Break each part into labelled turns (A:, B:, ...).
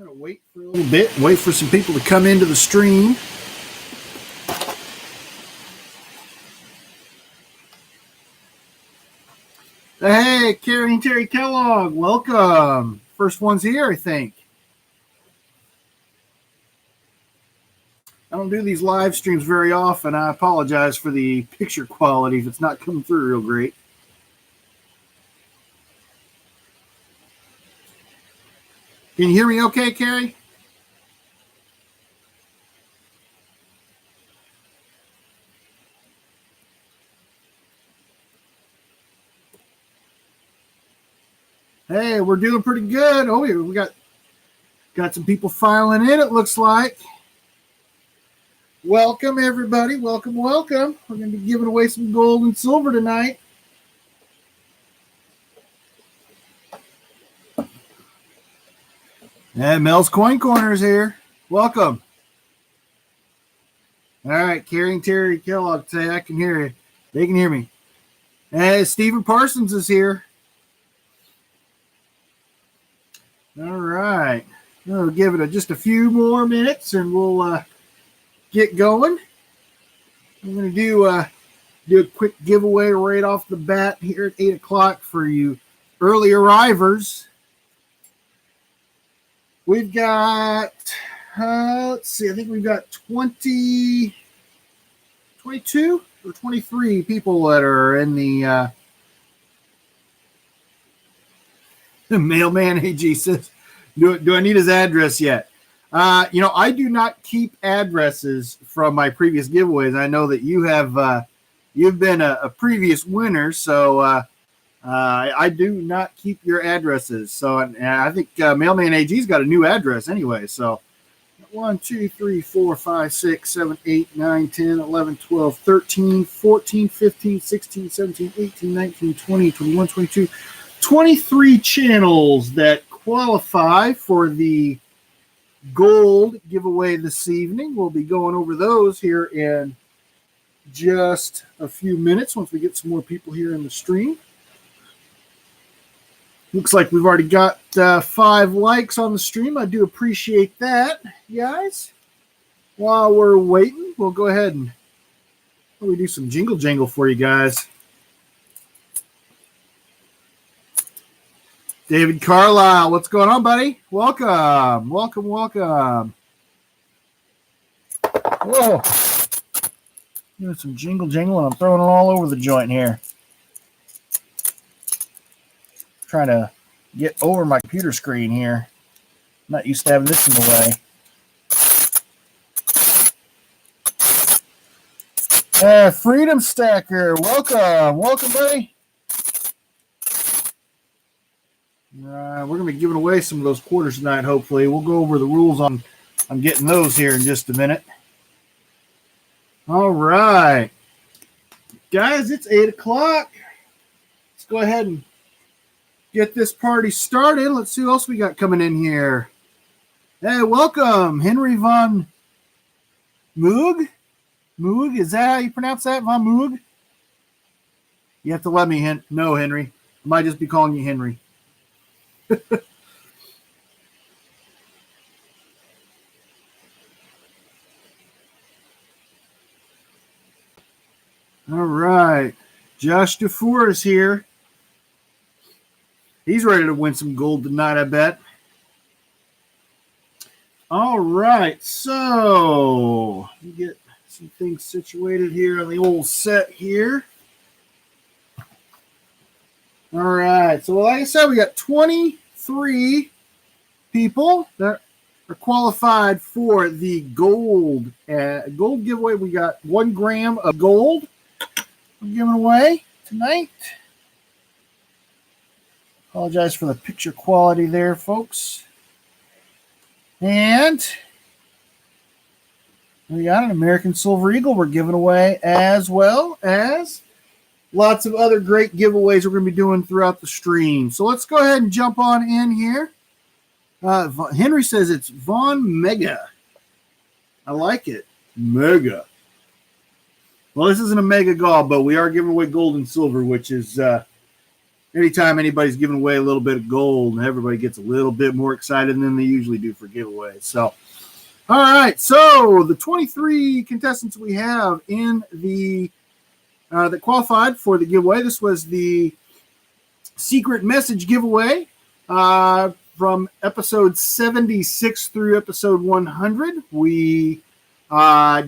A: Gonna wait for a little bit, wait for some people to come into the stream. Hey, Carrie and Terry Kellogg, welcome. First one's here, I think. I don't do these live streams very often. I apologize for the picture quality if it's not coming through real great. Can you hear me okay, Carrie? Hey, we're doing pretty good. Oh, we got some people filing in, it looks like. Welcome, everybody. Welcome, welcome. We're going to be giving away some gold and silver tonight. And Mel's Coin Corner is here. Welcome. All right, Carrie and Terry Kellogg say I can hear you. They can hear me. And Stephen Parsons is here. All right. We'll give it just a few more minutes and we'll get going. I'm going to do a quick giveaway right off the bat here at 8 o'clock for you early arrivers. We've got, let's see, I think we've got 22 or 23 people that are in the mailman. AG says, do I need his address yet? I do not keep addresses from my previous giveaways. I know that you have, you've been a previous winner, so I do not keep your addresses. So and I think Mailman AG's got a new address anyway. So 1, 2, 3, 4, 5, 6, 7, 8, 9, 10, 11, 12, 13, 14, 15, 16, 17, 18, 19, 20, 21, 22, 23 channels that qualify for the gold giveaway this evening. We'll be going over those here in just a few minutes once we get some more people here in the stream. Looks like we've already got 5 likes on the stream. I do appreciate that, guys. While we're waiting, we'll go ahead and we do some jingle jangle for you guys. David Carlisle, what's going on, buddy? Welcome, welcome, welcome. Whoa. Doing some jingle jangle, and I'm throwing it all over the joint here. Trying to get over my computer screen here. I'm not used to having this in the way. Freedom Stacker, welcome. Welcome, buddy. We're going to be giving away some of those quarters tonight, hopefully. We'll go over the rules on getting those here in just a minute. All right. Guys, it's 8 o'clock. Let's go ahead and get this party started. Let's see what else we got coming in here. Hey, welcome, Henry von Moog. Moog, is that how you pronounce that, von Moog? You have to let me know, Henry. I might just be calling you Henry. All right. Josh DeFour is here. He's ready to win some gold tonight, I bet. All right, so let me get some things situated here on the old set here. All right, so like I said, we got 23 people that are qualified for the gold giveaway. We got 1 gram of gold we're giving away tonight. Apologize for the picture quality there, folks. And we got an American Silver Eagle we're giving away, as well as lots of other great giveaways we're going to be doing throughout the stream. So let's go ahead and jump on in here. Henry says it's Von Mega. I like it. Mega. Well, this isn't a mega GAW, but we are giving away gold and silver, which is anytime anybody's giving away a little bit of gold, everybody gets a little bit more excited than they usually do for giveaways. So, all right. So the 23 contestants we have in the that qualified for the giveaway. This was the secret message giveaway from episode 76 through episode 100. We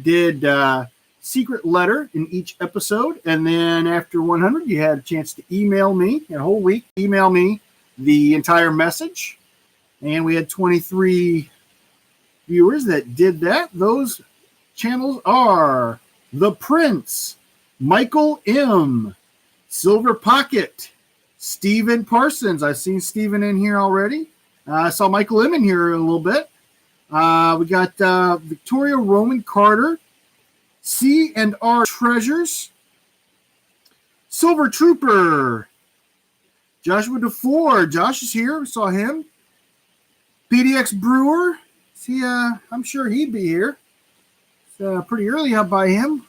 A: did secret letter in each episode, and then after 100 you had a chance to email me a whole week, email me the entire message, and we had 23 viewers that did that. Those channels are The Prince, Michael M, Silver Pocket, Stephen Parsons. I've seen Stephen in here already. I saw Michael M in here a little bit. We got Victoria Roman Carter, C&R Treasures, Silver Trooper, Joshua DeFore. Josh is here. We saw him. PDX Brewer. See, I'm sure he'd be here. It's pretty early out by him.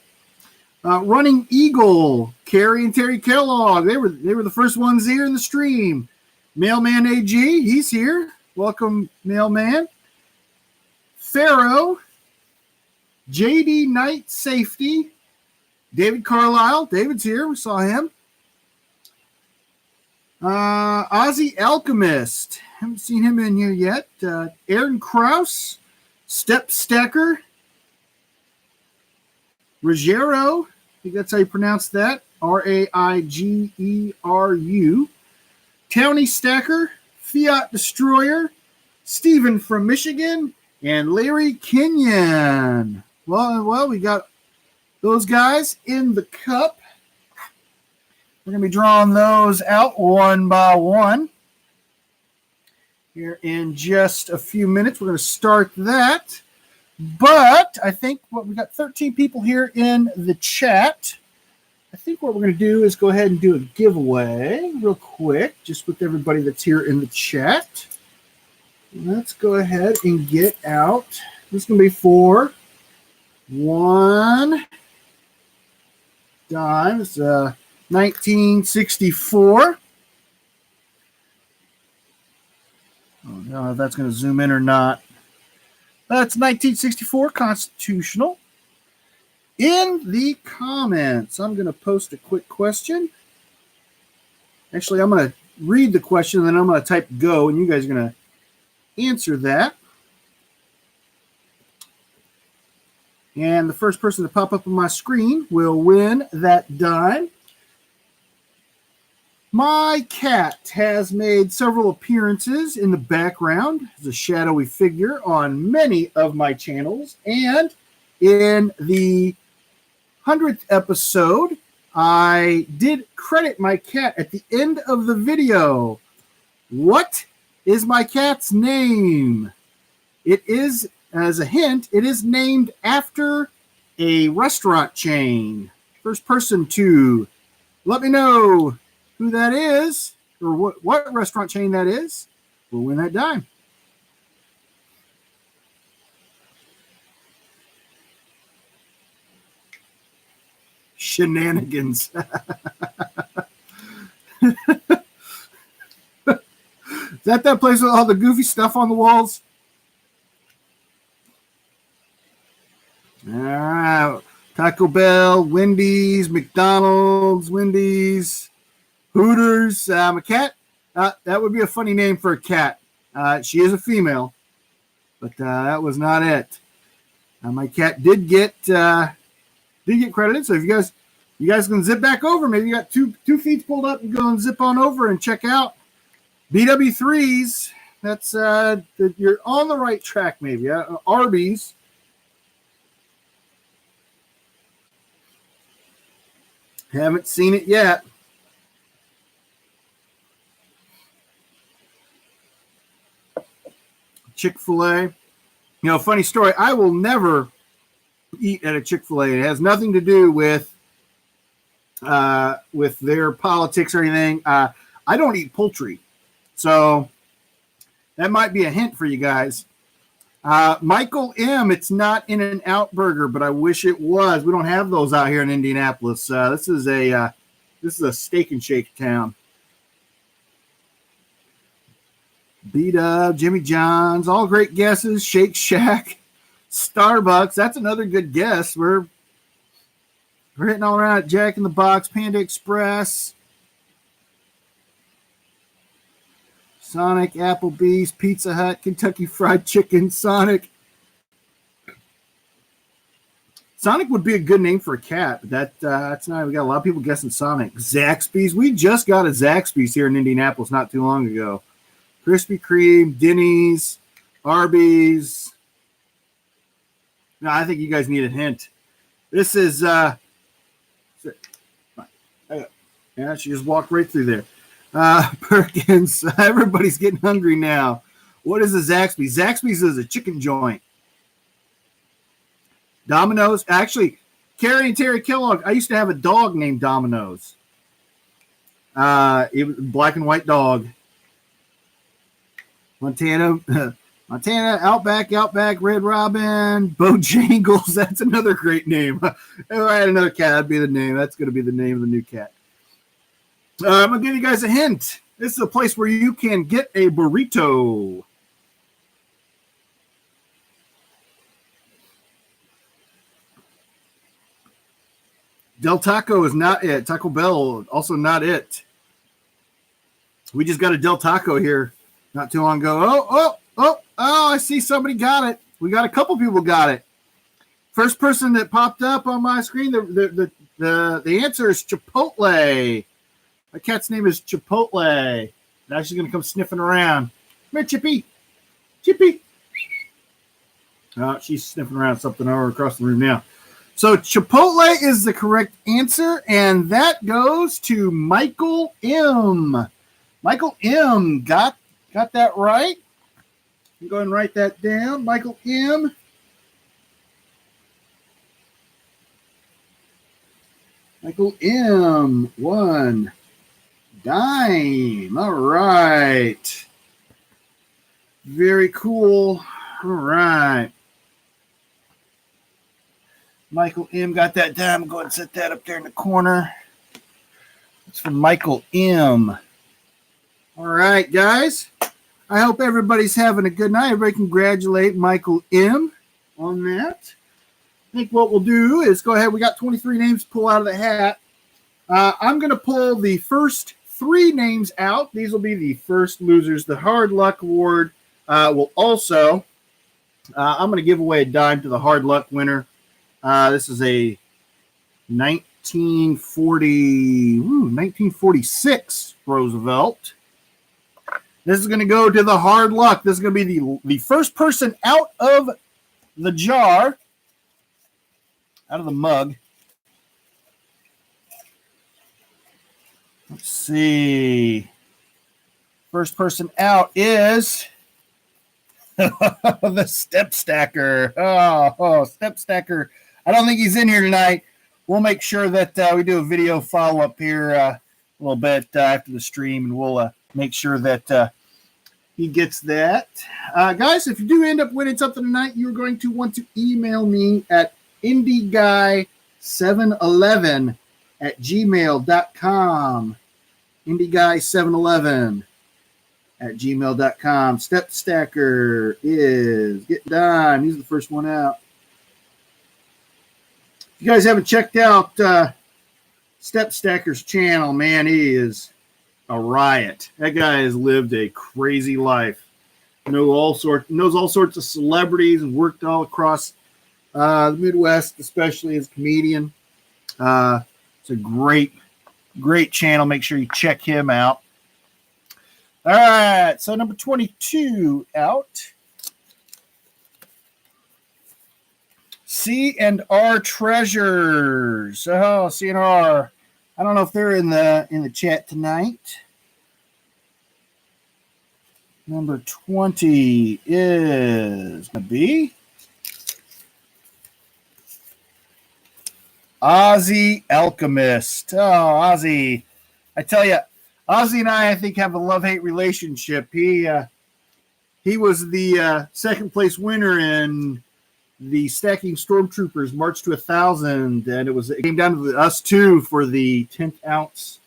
A: Running Eagle, Carrie and Terry Kellogg. They were the first ones here in the stream. Mailman AG, he's here. Welcome, Mailman. Pharaoh, JD Knight Safety, David Carlisle. David's here. We saw him. Ozzy Alchemist. Haven't seen him in here yet. Aaron Kraus, Step Stacker, Ruggiero. I think that's how you pronounce that. Raigeru. Townie Stacker, Fiat Destroyer, Stephen from Michigan, and Larry Kenyon. Well, we got those guys in the cup. We're going to be drawing those out one by one here in just a few minutes. We're going to start that. But I think we got 13 people here in the chat. I think what we're going to do is go ahead and do a giveaway real quick, just with everybody that's here in the chat. Let's go ahead and get out. This is going to be for one dime. It's 1964. I don't know if that's going to zoom in or not. That's 1964 Constitutional. In the comments, I'm going to post a quick question. Actually, I'm going to read the question, and then I'm going to type go, and you guys are going to answer that. And the first person to pop up on my screen will win that dime. My cat has made several appearances in the background as a shadowy figure on many of my channels. And in the 100th episode, I did credit my cat at the end of the video. What is my cat's name? It is, as a hint, it is named after a restaurant chain. First person to let me know who that is, or what restaurant chain that is, will win that dime. Shenanigans. Is that place with all the goofy stuff on the walls? All right. Taco Bell, Wendy's, McDonald's, Wendy's, Hooters. A cat. That would be a funny name for a cat. She is a female, but that was not it. My cat did get credited. So if you guys can zip back over, maybe you got two feet pulled up and go and zip on over and check out BW3s. That's you're on the right track. Maybe Arby's. Haven't seen it yet. Chick-fil-A. You know, funny story. I will never eat at a Chick-fil-A. It has nothing to do with their politics or anything. I don't eat poultry. So that might be a hint for you guys. Michael M., it's not In-N-Out Burger, but I wish it was. We don't have those out here in Indianapolis. This is a Steak and Shake town. B-Dub, Jimmy John's, all great guesses. Shake Shack, Starbucks. That's another good guess. We're hitting all around. Jack in the Box, Panda Express, Sonic, Applebee's, Pizza Hut, Kentucky Fried Chicken, Sonic. Sonic would be a good name for a cat, but that's not. We got a lot of people guessing Sonic. Zaxby's. We just got a Zaxby's here in Indianapolis not too long ago. Krispy Kreme, Denny's, Arby's. No, I think you guys need a hint. This is yeah, she just walked right through there. Perkins. Everybody's getting hungry now. What is a Zaxby's? Zaxby's is a chicken joint. Domino's. Actually, Carrie and Terry Kellogg. I used to have a dog named Domino's. It was a black and white dog. Montana, Outback, Red Robin, Bojangles. That's another great name. If I had another cat, that'd be the name. That's going to be the name of the new cat. I'm going to give you guys a hint. This is a place where you can get a burrito. Del Taco is not it. Taco Bell, also not it. We just got a Del Taco here not too long ago. Oh, I see somebody got it. We got a couple people got it. First person that popped up on my screen, the answer is Chipotle. My cat's name is Chipotle. Now she's going to come sniffing around. Come here, Chippy. Chippy. She's sniffing around something over across the room now. So Chipotle is the correct answer, and that goes to Michael M. Michael M. got that right. I'm going to write that down. Michael M. Michael M. One dime. All right. Very cool. All right. Michael M. got that dime. Go ahead and set that up there in the corner. It's from Michael M. All right, guys. I hope everybody's having a good night. Everybody congratulate Michael M. on that. I think what we'll do is go ahead. We got 23 names to pull out of the hat. I'm going to pull the first 3 names out. These will be the first losers. The Hard Luck Award will also, I'm going to give away a dime to the Hard Luck winner. This is a 1946 Roosevelt. This is going to go to the Hard Luck. This is going to be the first person out of the jar, out of the mug. Let's see. First person out is the Step Stacker. Oh, Step Stacker. I don't think he's in here tonight. We'll make sure that we do a video follow-up here a little bit after the stream, and we'll make sure that he gets that. Guys, if you do end up winning something tonight, you're going to want to email me at indieguy711@gmail.com. indieguy711@gmail.com. Step Stacker is getting done. He's the first one out. If you guys haven't checked out Step Stacker's channel, man, he is a riot. That guy has lived a crazy life. Knows all sorts of celebrities and worked all across the Midwest, especially as a comedian. It's a great channel. Make sure you check him out. All right, so number 22 out. C&R Treasures. Oh, C&R. I don't know if they're in the chat tonight. Number 20 is going to be Ozzy Alchemist. Oh, Ozzy. I tell you, Ozzy and I think, have a love-hate relationship. He was the second place winner in the Stacking Stormtroopers March to 1,000, and it came down to us two for the 10th ounce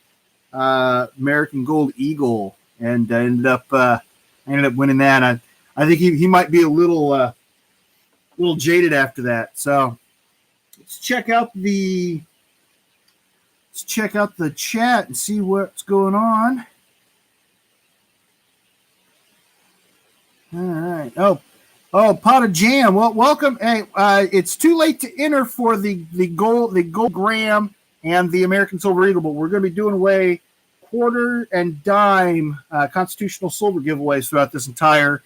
A: American Gold Eagle, and ended up I ended up winning that. I think he might be a little jaded after that. So let's check out the chat and see what's going on. All right. Oh, Pot of Jam. Well, welcome. Hey, it's too late to enter for the gold gram and the American Silver Eagle, but we're going to be doing away quarter and dime constitutional silver giveaways throughout this entire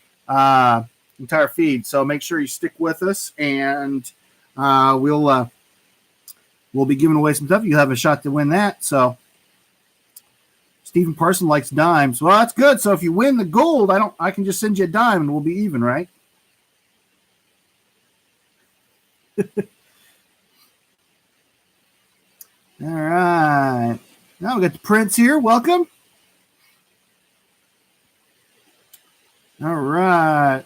A: feed. So make sure you stick with us, and we'll be giving away some stuff. You have a shot to win that. So Stephen Parson likes dimes. Well, that's good. So if you win the gold, I can just send you a dime and we'll be even, right? All right. Now we got the Prince here. Welcome. All right.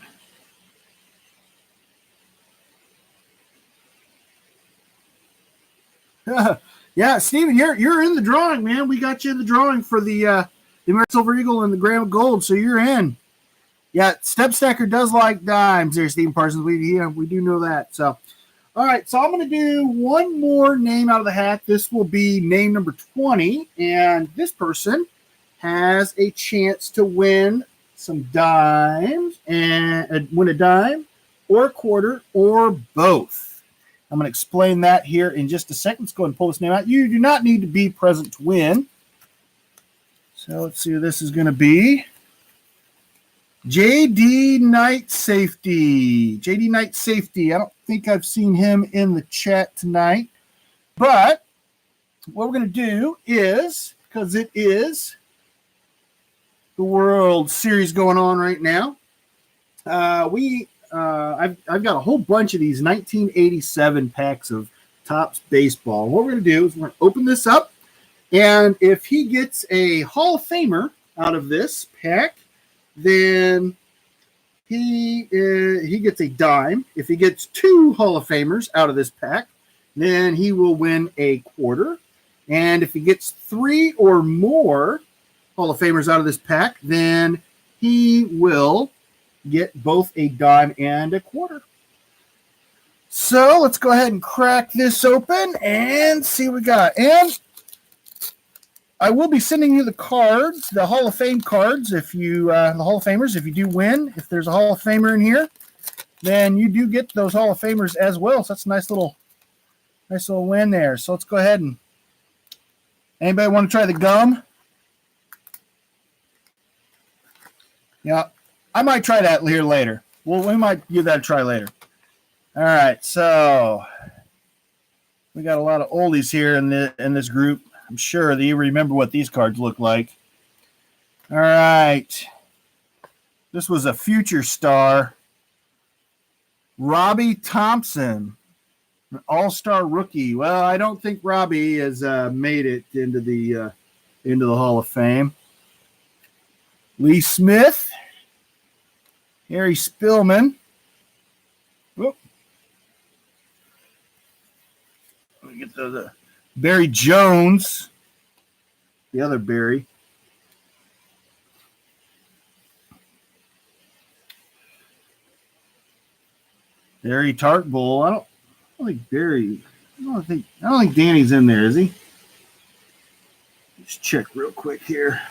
A: Yeah, Steven, you're in the drawing, man. We got you in the drawing for the American Silver Eagle and the Gram of Gold, so you're in. Yeah, Step Stacker does like dimes there, Stephen Parsons. We do know that. So, all right, so I'm going to do one more name out of the hat. This will be name number 20, and this person has a chance to win some dimes and win a dime or a quarter or both. I'm going to explain that here in just a second. Let's go ahead and pull this name out. You do not need to be present to win. So let's see who this is going to be. JD Night Safety. JD Night Safety. I don't think I've seen him in the chat tonight. But what we're going to do is, because it is the World Series going on right now, I've got a whole bunch of these 1987 packs of Topps baseball. What we're going to do is we're going to open this up, and if he gets a Hall of Famer out of this pack, then he gets a dime. If he gets 2 Hall of Famers out of this pack, then he will win a quarter. And if he gets 3 or more Hall of Famers out of this pack, then he will get both a dime and a quarter. So let's go ahead and crack this open and see what we got. And I will be sending you the cards, the Hall of Fame cards, if you the Hall of Famers, if you do win. If there's a Hall of Famer in here, then you do get those Hall of Famers as well. So that's a nice little win there. So let's go ahead and anybody want to try the gum? Yeah. I might try that here later. Well, we might give that a try later. All right, so we got a lot of oldies here in this group. I'm sure that you remember what these cards look like. All right. This was a future star. Robbie Thompson, an all-star rookie. Well, I don't think Robbie has made it into the Hall of Fame. Lee Smith. Harry Spillman. Whoop. Let me get the Barry Jones. The other Barry. Barry Tartbull. I don't think Barry. I don't think Danny's in there, is he? Let's check real quick here.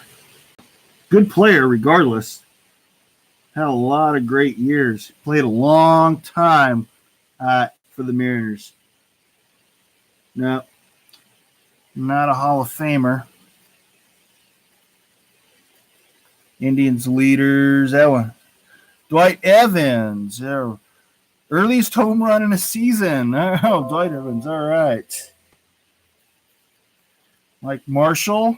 A: Good player, regardless. Had a lot of great years. Played a long time for the Mariners. No, not a Hall of Famer. Indians leaders. That one. Dwight Evans. Earliest home run in a season. Oh, Dwight Evans. All right. Mike Marshall.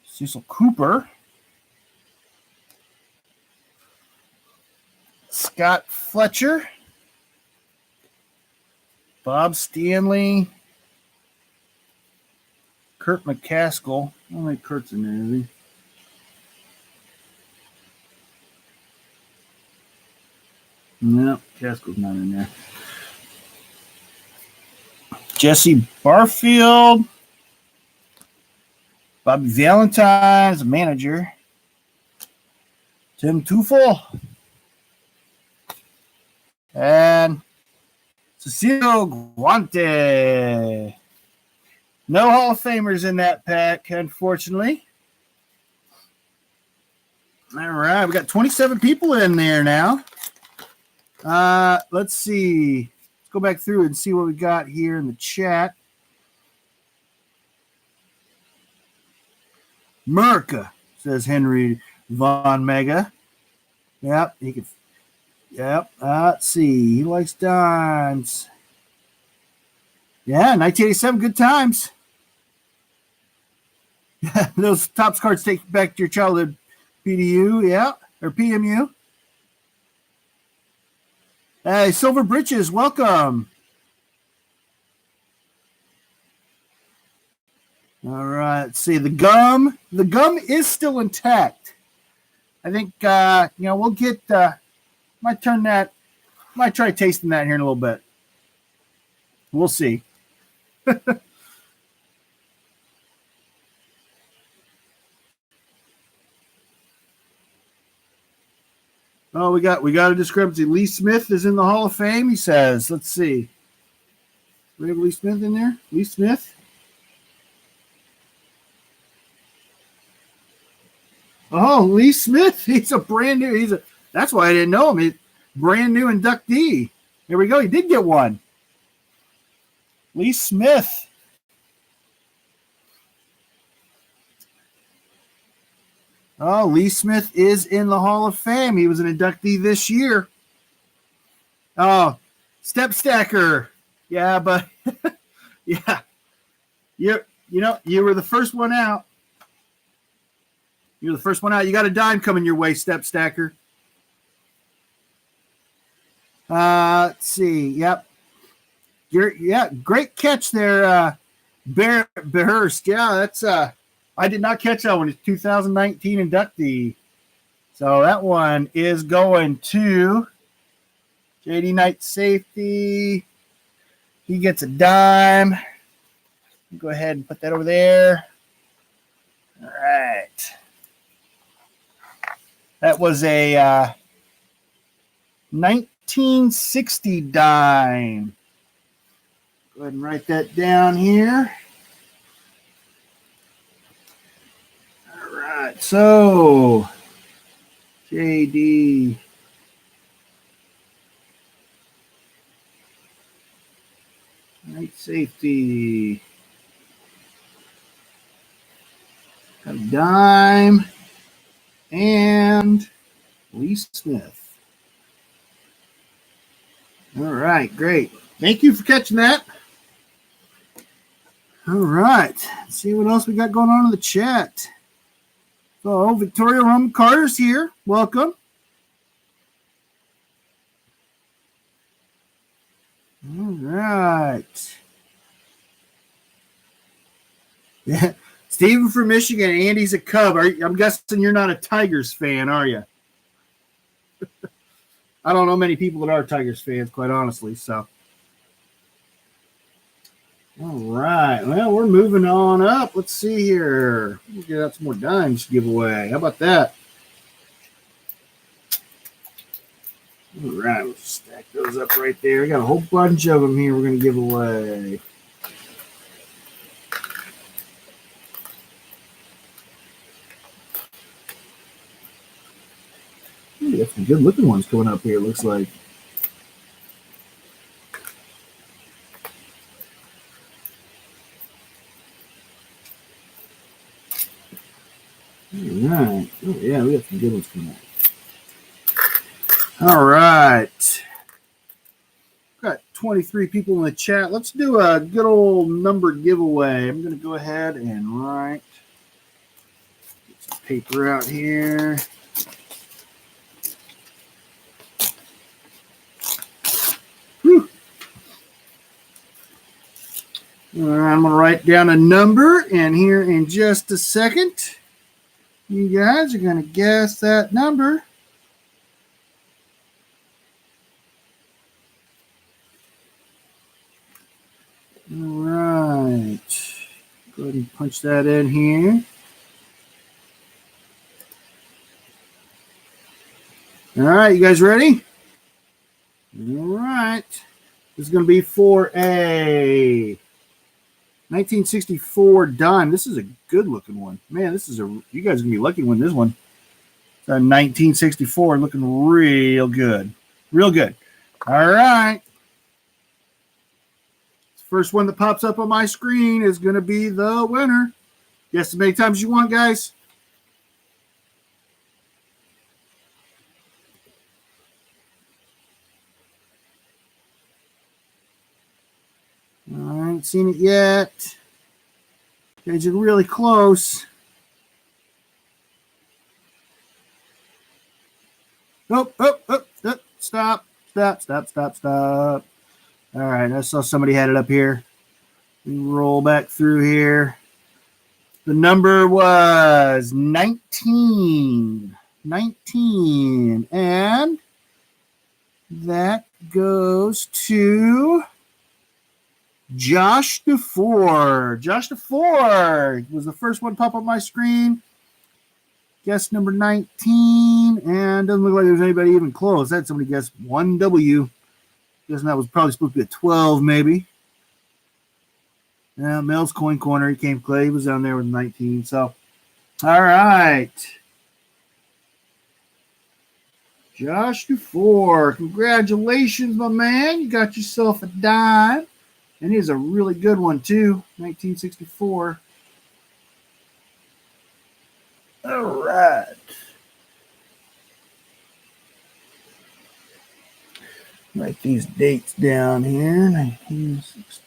A: Cecil Cooper. Scott Fletcher. Bob Stanley. Kurt McCaskill. I don't think Kurt's in there, is he? No, Caskill's not in there. Jesse Barfield. Bobby Valentine's manager. Tim Teufel. And Cecilio Guante. No Hall of Famers in that pack, unfortunately. All right, we got 27 people in there now. Let's see. Let's go back through and see what we got here in the chat. Merca, says Henry Von Mega. Yep, he can. Yep. Let's see. He likes dimes. Yeah, 1987, good times. Those Topps cards take you back to your childhood. PDU, yeah, or PMU. Hey, Silver Britches, welcome. All right, let's see. The gum is still intact. I think, we'll get, might try tasting that here in a little bit. We'll see. Oh, we got a discrepancy. Lee Smith is in the Hall of Fame, he says. Let's see. We have Lee Smith in there? Lee Smith? Oh, Lee Smith. He's a brand new. That's why I didn't know him. He's brand new inductee. Here we go. He did get one. Lee Smith. Oh, Lee Smith is in the Hall of Fame. He was an inductee this year. Oh, Step Stacker. Yeah, but yeah. You were the first one out. You're the first one out. You got a dime coming your way, Step Stacker. Let's see. Yep. Great catch there, Behurst. Yeah, that's I did not catch that one. It's 2019 inductee. So that one is going to JD Knight safety. He gets a dime. Go ahead and put that over there. All right. That was a 1960 dime. Go ahead and write that down here. All right. So, JD. Night safety. A dime. And Lee Smith. All right, great. Thank you for catching that. All right, let's see what else we got going on in the chat. So, Victoria Roman Carter's here. Welcome. All right. Yeah. Steven from Michigan, Andy's a Cub. I'm guessing you're not a Tigers fan, are you? I don't know many people that are Tigers fans, quite honestly. So, all right. Well, we're moving on up. Let's see here. We'll get out some more dimes to give away. How about that? All right. We'll stack those up right there. We got a whole bunch of them here we're going to give away. We got some good looking ones coming up here, it looks like. All right. Oh, yeah, we got some good ones coming up. All right. Got 23 people in the chat. Let's do a good old numbered giveaway. I'm going to go ahead and write. Get some paper out here. All right, I'm going to write down a number, and here in just a second, you guys are going to guess that number. All right. Go ahead and punch that in here. All right, you guys ready? All right. This is going to be for a 1964 dime. This is a good looking one. Man, you guys are going to be lucky to win this one. It's a 1964 looking real good. Real good. All right. First one that pops up on my screen is going to be the winner. Guess as many times as you want, guys. I haven't seen it yet. You guys are really close. Oh, stop. All right, I saw somebody had it up here. We roll back through here. The number was 19. 19. And that goes to Josh DeFore. Josh DeFore was the first one to pop on my screen. Guess number 19. And doesn't look like there's anybody even close. I had somebody guess 1W. Guessing that was probably supposed to be a 12, maybe. Yeah, Mel's Coin Corner. He came Clay. He was down there with 19. So, all right. Josh DeFore. Congratulations, my man. You got yourself a dime. And he's a really good one, too. 1964. All right. Write these dates down here. 1960.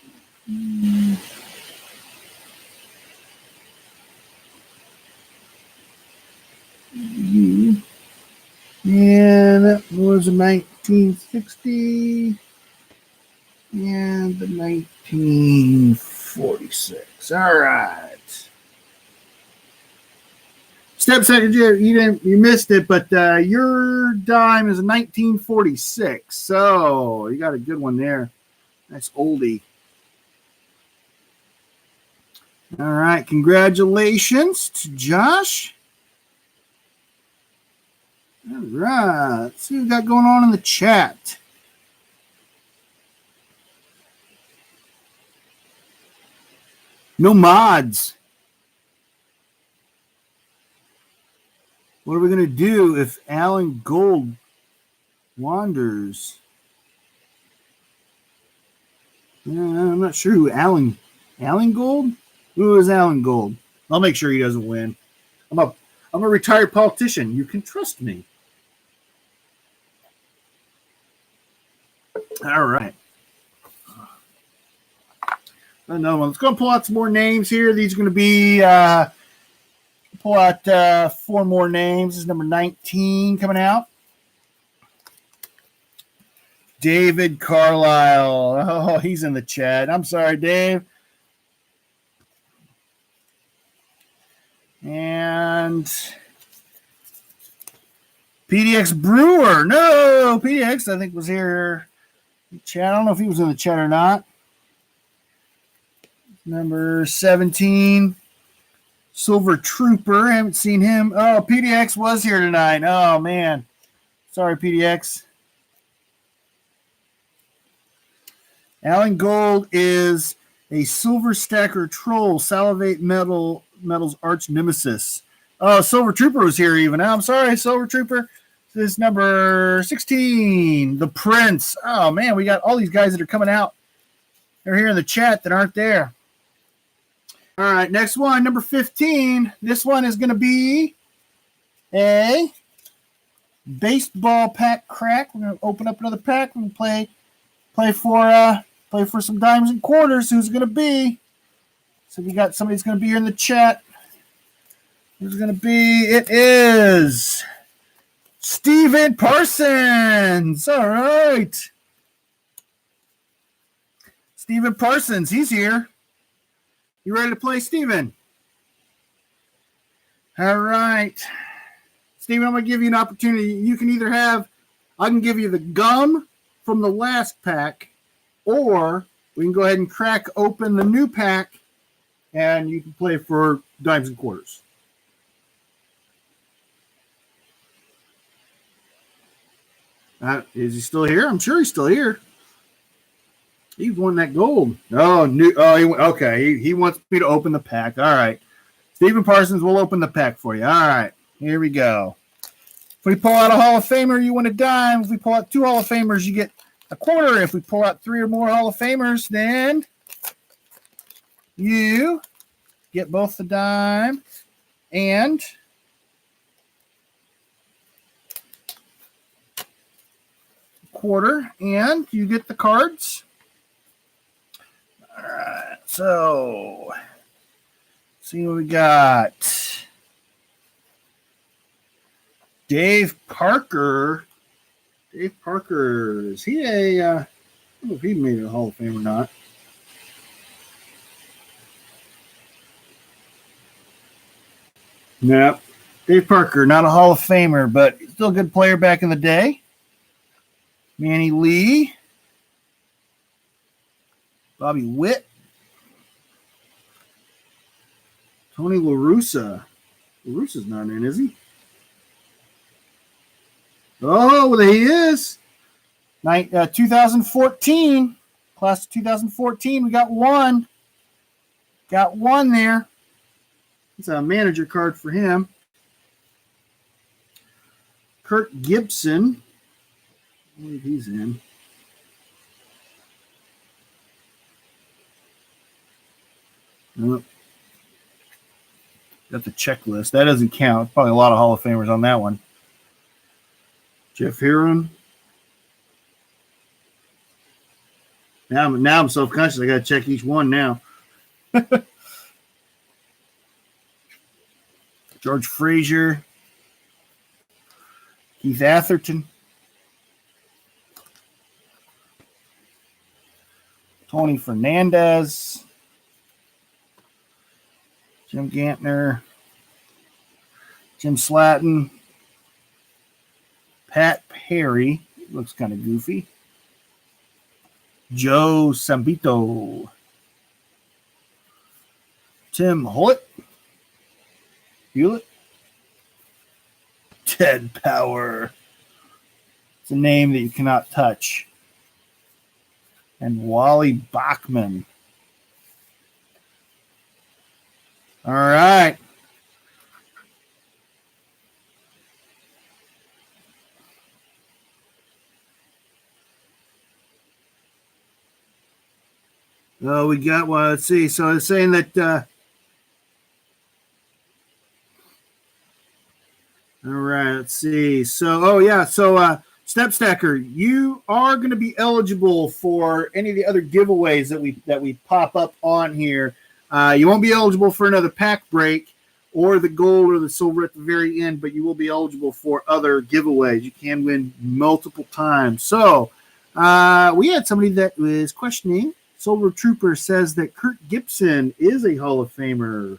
A: And that was 1960. And the 1946. All right. Step secretary, you missed it, but your dime is a 1946. So you got a good one there. That's oldie. All right, congratulations to Josh. All right, let's see what we got going on in the chat. No mods. What are we going to do if Alan Gold wanders? I'm not sure who Alan Gold? Who is Alan Gold? I'll make sure he doesn't win. I'm a retired politician. You can trust me. All right. Another one. Let's go and pull out some more names here. These are going to be pull out 4 more names. This is number 19 coming out. David Carlisle. Oh, he's in the chat. I'm sorry, Dave. And PDX Brewer. No, PDX, I think, was here in the chat. I don't know if he was in the chat or not. Number 17. Silver Trooper. I haven't seen him. Oh, PDX was here tonight. Oh, man. Sorry, PDX. Alan Gold is a Silver Stacker Troll, Salivate Metal's arch nemesis. Oh, Silver Trooper was here even. I'm sorry, Silver Trooper. This is number 16. The Prince. Oh, man, we got all these guys that are coming out. They're here in the chat that aren't there. All right, next one, number 15. This one is going to be a baseball pack crack. We're going to open up another pack. We're going to play for some dimes and quarters. Who's it going to be? So we got somebody's going to be here in the chat. Who's it going to be? It is Stephen Parsons. All right. Stephen Parsons, he's here. You ready to play, Steven? All right. Steven, I'm going to give you an opportunity. You can either I can give you the gum from the last pack, or we can go ahead and crack open the new pack, and you can play for dimes and quarters. Is he still here? I'm sure he's still here. He won that gold. Oh, okay. He wants me to open the pack. All right. Stephen Parsons will open the pack for you. All right. Here we go. If we pull out a Hall of Famer, you win a dime. If we pull out 2 Hall of Famers, you get a quarter. If we pull out 3 or more Hall of Famers, then you get both the dime and quarter, and you get the cards. All right, so see what we got. Dave Parker. Dave Parker, is he a? I don't know if he made a Hall of Fame or not. No, Dave Parker, not a Hall of Famer, but still a good player back in the day. Manny Lee, Bobby Witt, Tony La Russa. La Russa's not in, is he? Oh, there he is. 2014, class of 2014. We got one. Got one there. It's a manager card for him. Kurt Gibson. I believe he's in. Nope. Got the checklist. That doesn't count. Probably a lot of Hall of Famers on that one. Jeff Heron. Now I'm self-conscious. I got to check each one now. George Frazier. Keith Atherton. Tony Fernandez. Jim Gantner. Jim Slatton. Pat Perry. Looks kind of goofy. Joe Sambito. Tim Hewlett. Ted Power. It's a name that you cannot touch. And Wally Bachman. All right. Oh, we got one. Let's see. So it's saying that. All right. Let's see. So, Step Stacker, you are going to be eligible for any of the other giveaways that we pop up on here. You won't be eligible for another pack break or the gold or the silver at the very end, but you will be eligible for other giveaways. You can win multiple times. So we had somebody that was questioning. Silver Trooper says that Kurt Gibson is a Hall of Famer.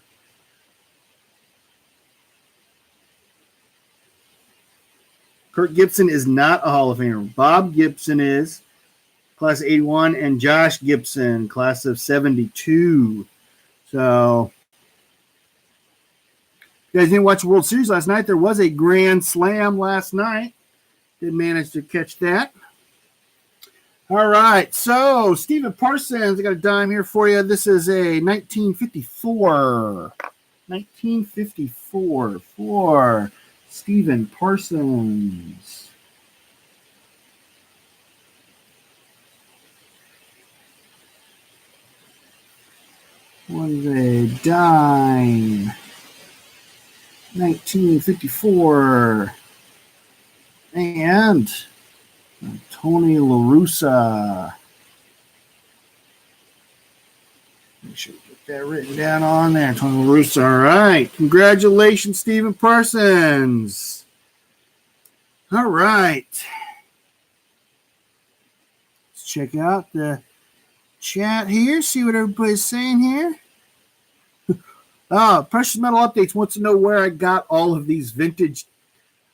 A: Kurt Gibson is not a Hall of Famer. Bob Gibson is, class of 81, and Josh Gibson, class of 72. So, if you guys didn't watch the World Series last night, there was a grand slam last night. Did manage to catch that. All right, so Stephen Parsons, I got a dime here for you. This is a 1954. 1954 for Stephen Parsons. What is a dime? 1954. And Tony La Russa. Make sure we get that written down on there. Tony La Russa. All right. Congratulations, Stephen Parsons. All right. Let's check out the chat here. See what everybody's saying here. Precious Metal Updates wants to know where I got all of these vintage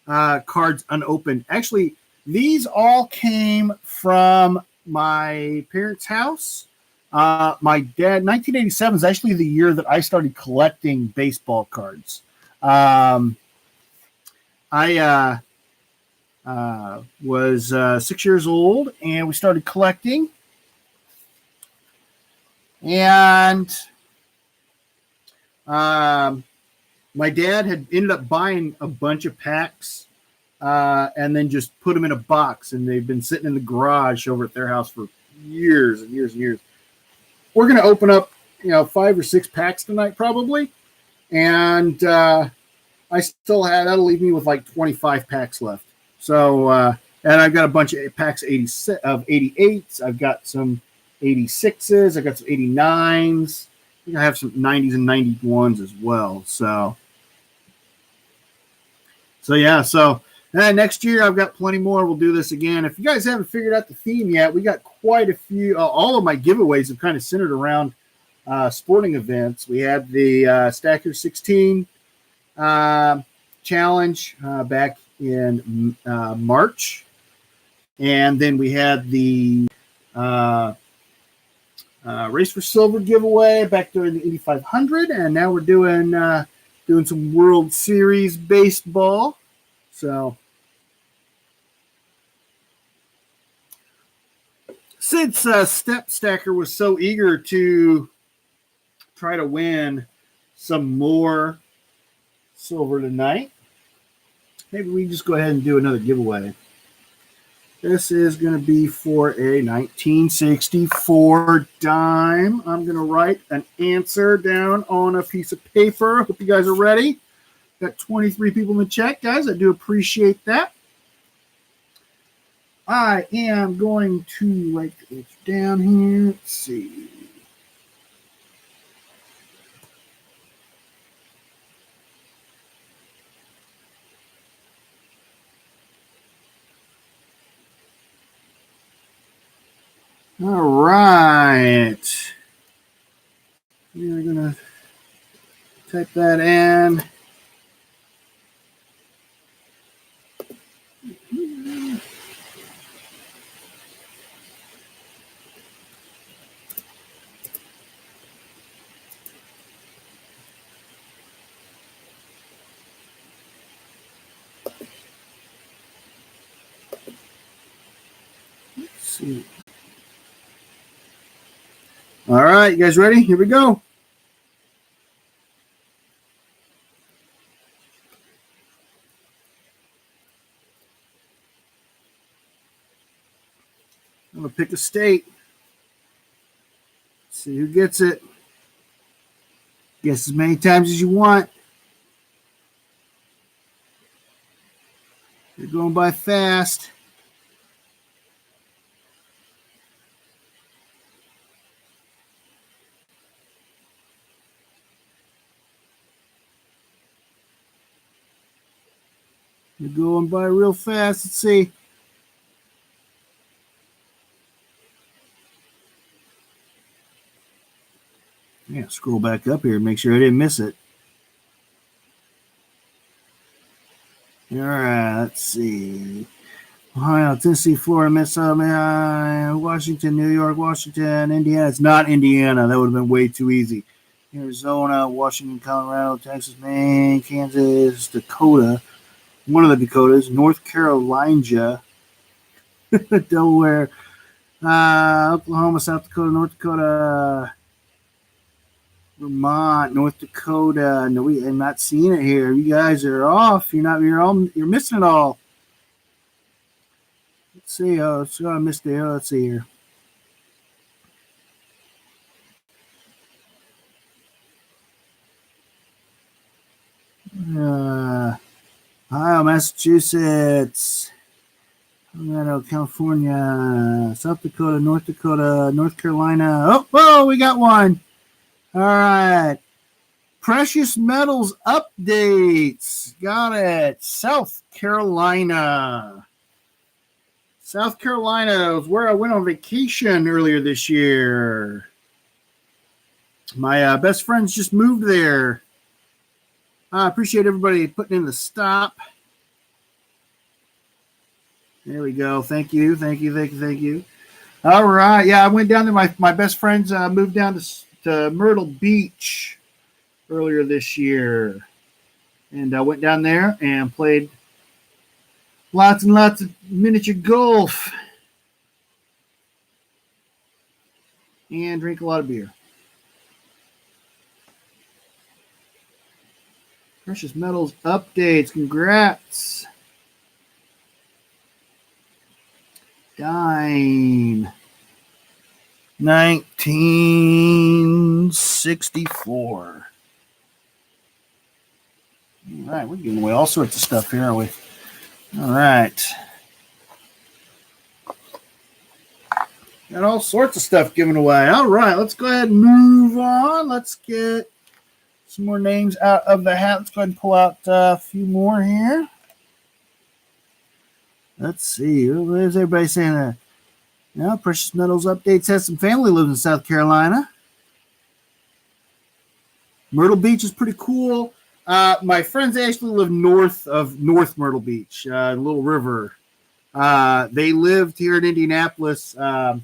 A: cards unopened. Actually, these all came from my parents' house. My dad, 1987 is actually the year that I started collecting baseball cards. I Was 6 years old, and we started collecting. And my dad had ended up buying a bunch of packs and then just put them in a box, and they've been sitting in the garage over at their house for years and years and years. We're going to open up, 5 or 6 packs tonight probably, and I still had, that'll leave me with like 25 packs left. So, and I've got a bunch of packs of 88s. I've got some 86s. I've got some 89s. I think I have some 90s and 91s as well. So yeah. So next year I've got plenty more. We'll do this again. If you guys haven't figured out the theme yet, we got quite a few. All of my giveaways have kind of centered around sporting events. We had the Stacker 16 challenge back in March, and then we had the Race for Silver giveaway back during the Indy 500, and now we're doing some World Series baseball. So since Step Stacker was so eager to try to win some more silver tonight, maybe we just go ahead and do another giveaway. This is going to be for a 1964 dime. I'm going to write an answer down on a piece of paper. Hope you guys are ready. Got 23 people in the chat, guys. I do appreciate that. I am going to write the answer down here. Let's see. All right. We're going to type that in. Let's see. All right, you guys ready? Here we go. I'm going to pick a state. See who gets it. Guess as many times as you want. You're going by fast. You're going by real fast. Let's see. Yeah, scroll back up here and make sure I didn't miss it. All right, let's see. Ohio, Tennessee, Florida, Minnesota, Washington, New York, Washington, Indiana. It's not Indiana. That would have been way too easy. Arizona, Washington, Colorado, Texas, Maine, Kansas, Dakota. One of the Dakotas. North Carolina, Delaware, Oklahoma, South Dakota, North Dakota, Vermont, North Dakota. No, I'm not seeing it here. You guys are off. You're missing it all. Let's see. It's gonna miss there. Let's see here. Ohio, Massachusetts, Colorado, California, South Dakota, North Carolina. Oh, we got one. All right. Precious metals updates. Got it. South Carolina. South Carolina is where I went on vacation earlier this year. My best friends just moved there. I appreciate everybody putting in the stop. There we go. Thank you. All right. Yeah, I went down there. My best friends moved down to Myrtle Beach earlier this year. And I went down there and played Lots and lots of miniature golf. And drink a lot of beer. Precious metals updates. Congrats. Dime. 1964. All right, we're giving away all sorts of stuff here, aren't we? All right. Got all sorts of stuff given away. All right, let's go ahead and move on. Let's get some more names out of the hat. Let's go ahead and pull out a few more here. Let's see. What is everybody saying? Precious Metals Updates has some family lives in South Carolina. Myrtle Beach is pretty cool. My friends actually live north of North Myrtle Beach, Little River. They lived here in Indianapolis. The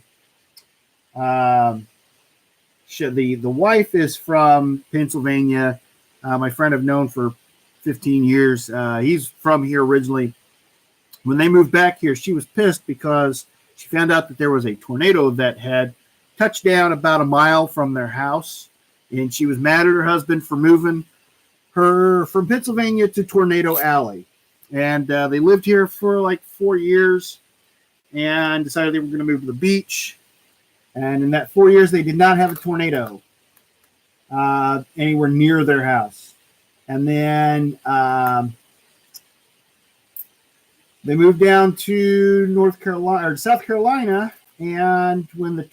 A: wife is from Pennsylvania. My friend I've known for 15 years. He's from here originally. When they moved back here, she was pissed because she found out that there was a tornado that had touched down about a mile from their house, and she was mad at her husband for moving her from Pennsylvania to Tornado Alley. And they lived here for like 4 years and decided they were going to move to the beach. And in that 4 years, they did not have a tornado anywhere near their house. And then they moved down to North Carolina or South Carolina, and when the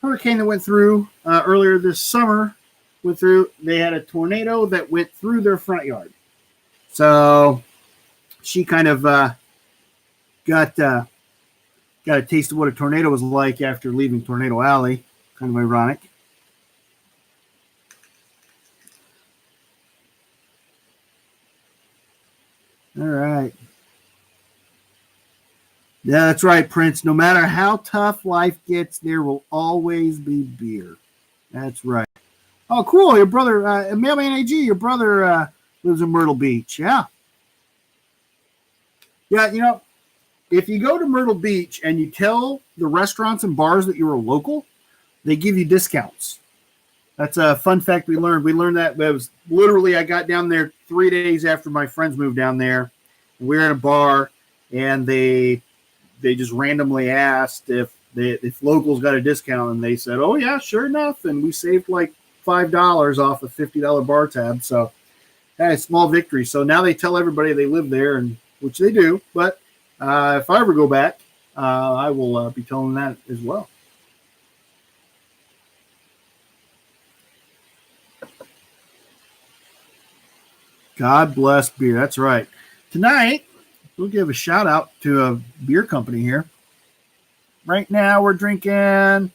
A: hurricane that went through earlier this summer went through, they had a tornado that went through their front yard. So she kind of got a taste of what a tornado was like after leaving Tornado Alley. Kind of ironic. All right. Yeah, that's right, Prince. No matter how tough life gets, there will always be beer. That's right. Oh, cool. Your brother, Mailman AG, your brother lives in Myrtle Beach. Yeah. Yeah, if you go to Myrtle Beach and you tell the restaurants and bars that you're a local, they give you discounts. That's a fun fact we learned. We learned that it was literally, I got down there 3 days after my friends moved down there. We were at a bar, and they just randomly asked if locals got a discount, and they said, "Oh yeah, sure enough." And we saved like $5 off a $50 bar tab. So a small victory. So now they tell everybody they live there, and which they do. But if I ever go back, I will be telling that as well. God bless beer. That's right. Tonight, we'll give a shout out to a beer company here. Right now, we're drinking.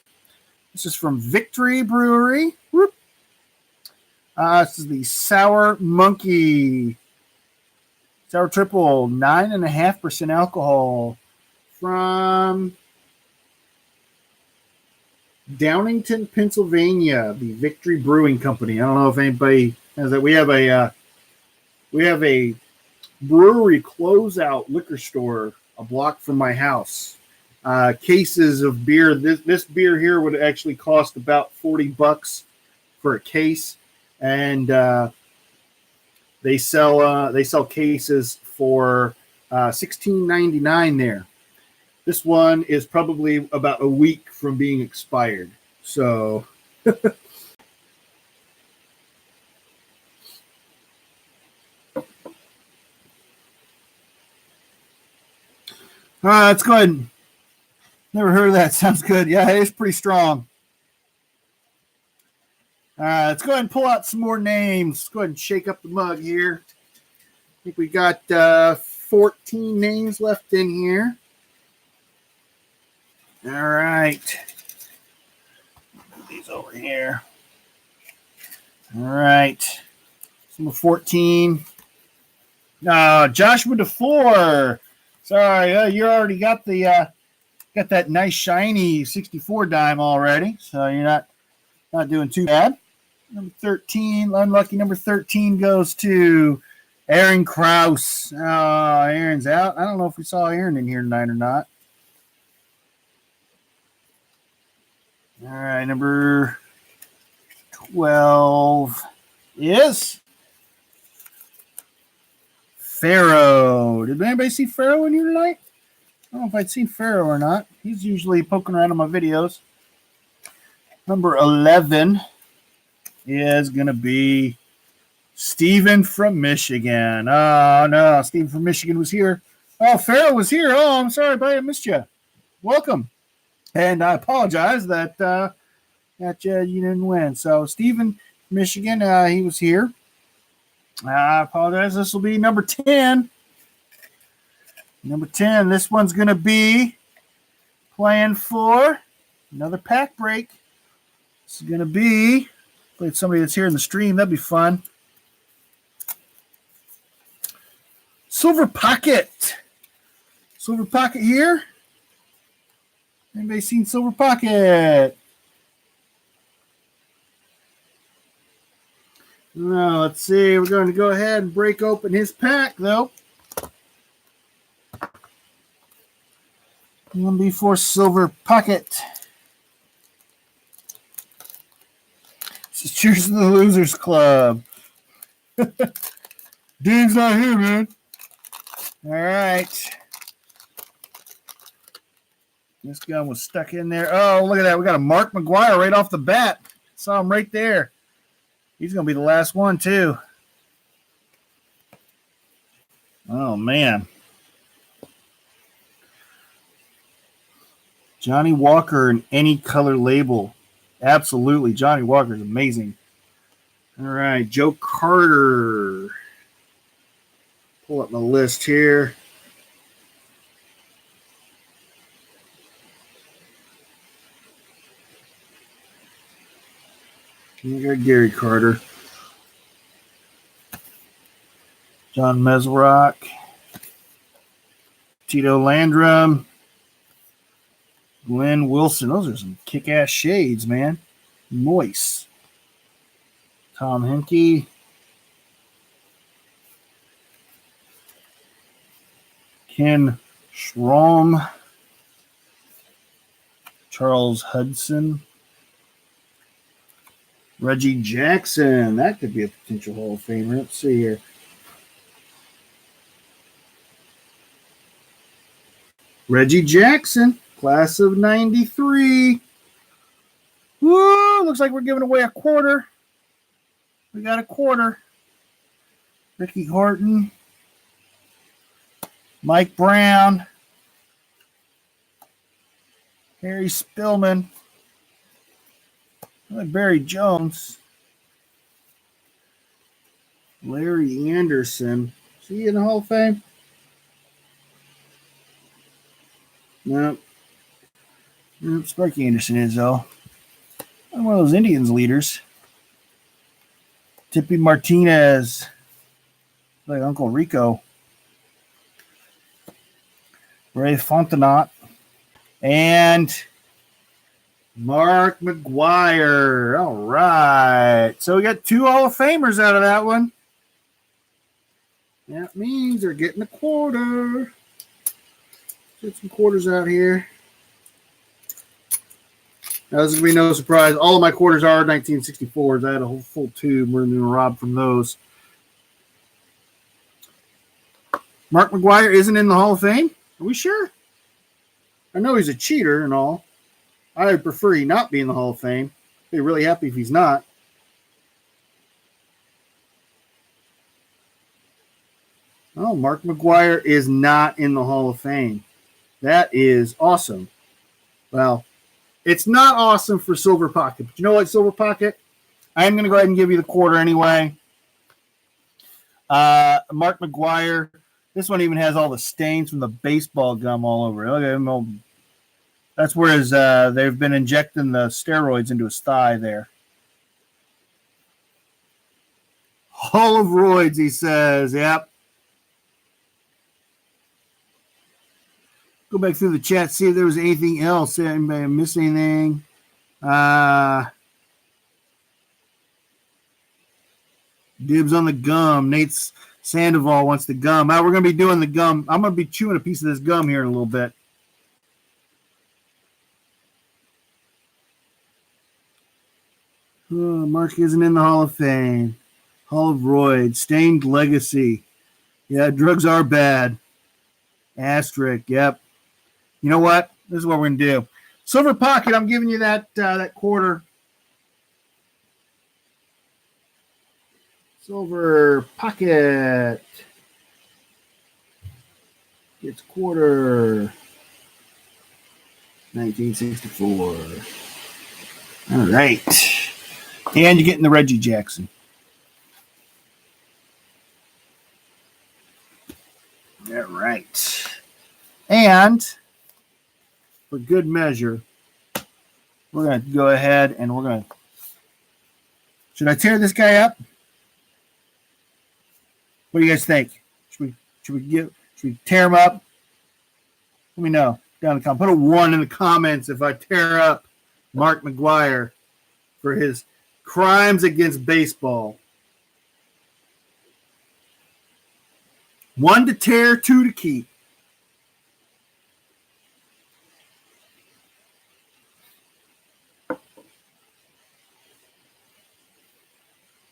A: This is from Victory Brewery. Whoop. This is the Sour Monkey Sour Triple, 9.5% alcohol from Downingtown, Pennsylvania. The Victory Brewing Company. I don't know if anybody has that. We have a brewery closeout liquor store a block from my house. Cases of beer. This beer here would actually cost about $40 for a case, and they sell cases for $16.99 there. This one is probably about a week from being expired. So all right, let's go ahead. Never heard of that. Sounds good. Yeah, it's pretty strong. All right, let's go ahead and pull out some more names. Let's go ahead and shake up the mug here. I think we got 14 names left in here. All right. Put these over here. All right. Number 14. Joshua DeFore. Sorry, you already got got that nice shiny 64 dime already, so you're not doing too bad. Number 13, unlucky number 13 goes to Aaron Krause. Oh, Aaron's out. I don't know if we saw Aaron in here tonight or not. All right, number 12 is Pharaoh. Did anybody see Pharaoh in here tonight? I don't know if I'd seen Pharaoh or not. He's usually poking around in my videos. Number 11 is going to be Steven from Michigan. Oh, no. Steven from Michigan was here. Oh, Pharaoh was here. Oh, I'm sorry, buddy. I missed you. Welcome. And I apologize that you didn't win. So, Steven, Michigan, he was here. I apologize. This will be number 10. Number 10, this one's going to be playing for another pack break. This is going to be, played somebody that's here in the stream. That'd be fun. Silver Pocket. Silver Pocket here. Anybody seen Silver Pocket? No, let's see. We're going to go ahead and break open his pack, though. Going to be for Silver Pocket. This is Cheers to the Losers Club. Dave's not here, man. All right. This gun was stuck in there. Oh, look at that. We got a Mark McGuire right off the bat. Saw him right there. He's going to be the last one, too. Oh, man. Johnny Walker in any color label. Absolutely. Johnny Walker is amazing. All right. Joe Carter. Pull up my list here. You got Gary Carter. John Meserock. Tito Landrum. Glenn Wilson. Those are some kick-ass shades, man. Moist. Tom Henke. Ken Schramm. Charles Hudson. Reggie Jackson. That could be a potential Hall of Famer. Let's see here. Reggie Jackson. Class of 93. Woo! Looks like we're giving away a quarter. We got a quarter. Ricky Horton. Mike Brown. Harry Spillman. Barry Jones. Larry Anderson. Is he in the Hall of Fame? No. Sparky Anderson is, though. I'm one of those Indians leaders. Tippy Martinez. Like Uncle Rico. Ray Fontenot. And Mark McGuire. All right. So we got 2 Hall of Famers out of that one. That means they're getting a quarter. Get some quarters out here. Now, this is going to be no surprise. All of my quarters are 1964s. I had a whole full tube. We're going to rob from those. Mark McGuire isn't in the Hall of Fame? Are we sure? I know he's a cheater and all. I would prefer he not be in the Hall of Fame. I'd be really happy if he's not. Oh, Mark McGuire is not in the Hall of Fame. That is awesome. Well, it's not awesome for Silver Pocket. But you know what, Silver Pocket? I am going to go ahead and give you the quarter anyway. Mark McGuire. This one even has all the stains from the baseball gum all over it. Look at him. That's where they've been injecting the steroids into his thigh there. Hall of Roids, he says. Yep. Go back through the chat, see if there was anything else. Anybody miss anything? Dibs on the gum. Nate's Sandoval wants the gum. We're going to be doing the gum. I'm going to be chewing a piece of this gum here in a little bit. Oh, Mark isn't in the Hall of Fame. Hall of Royd. Stained legacy. Yeah, drugs are bad. Asterisk. Yep. You know what? This is what we're going to do. Silver Pocket, I'm giving you that quarter. Silver Pocket. It's quarter. 1964. All right. And you're getting the Reggie Jackson. All right. And for good measure, we're going to go ahead and we're going to. Should I tear this guy up? What do you guys think? Should we tear him up? Let me know down in the comments. Put a 1 in the comments if I tear up Mark McGwire for his crimes against baseball. 1 to tear, 2 to keep.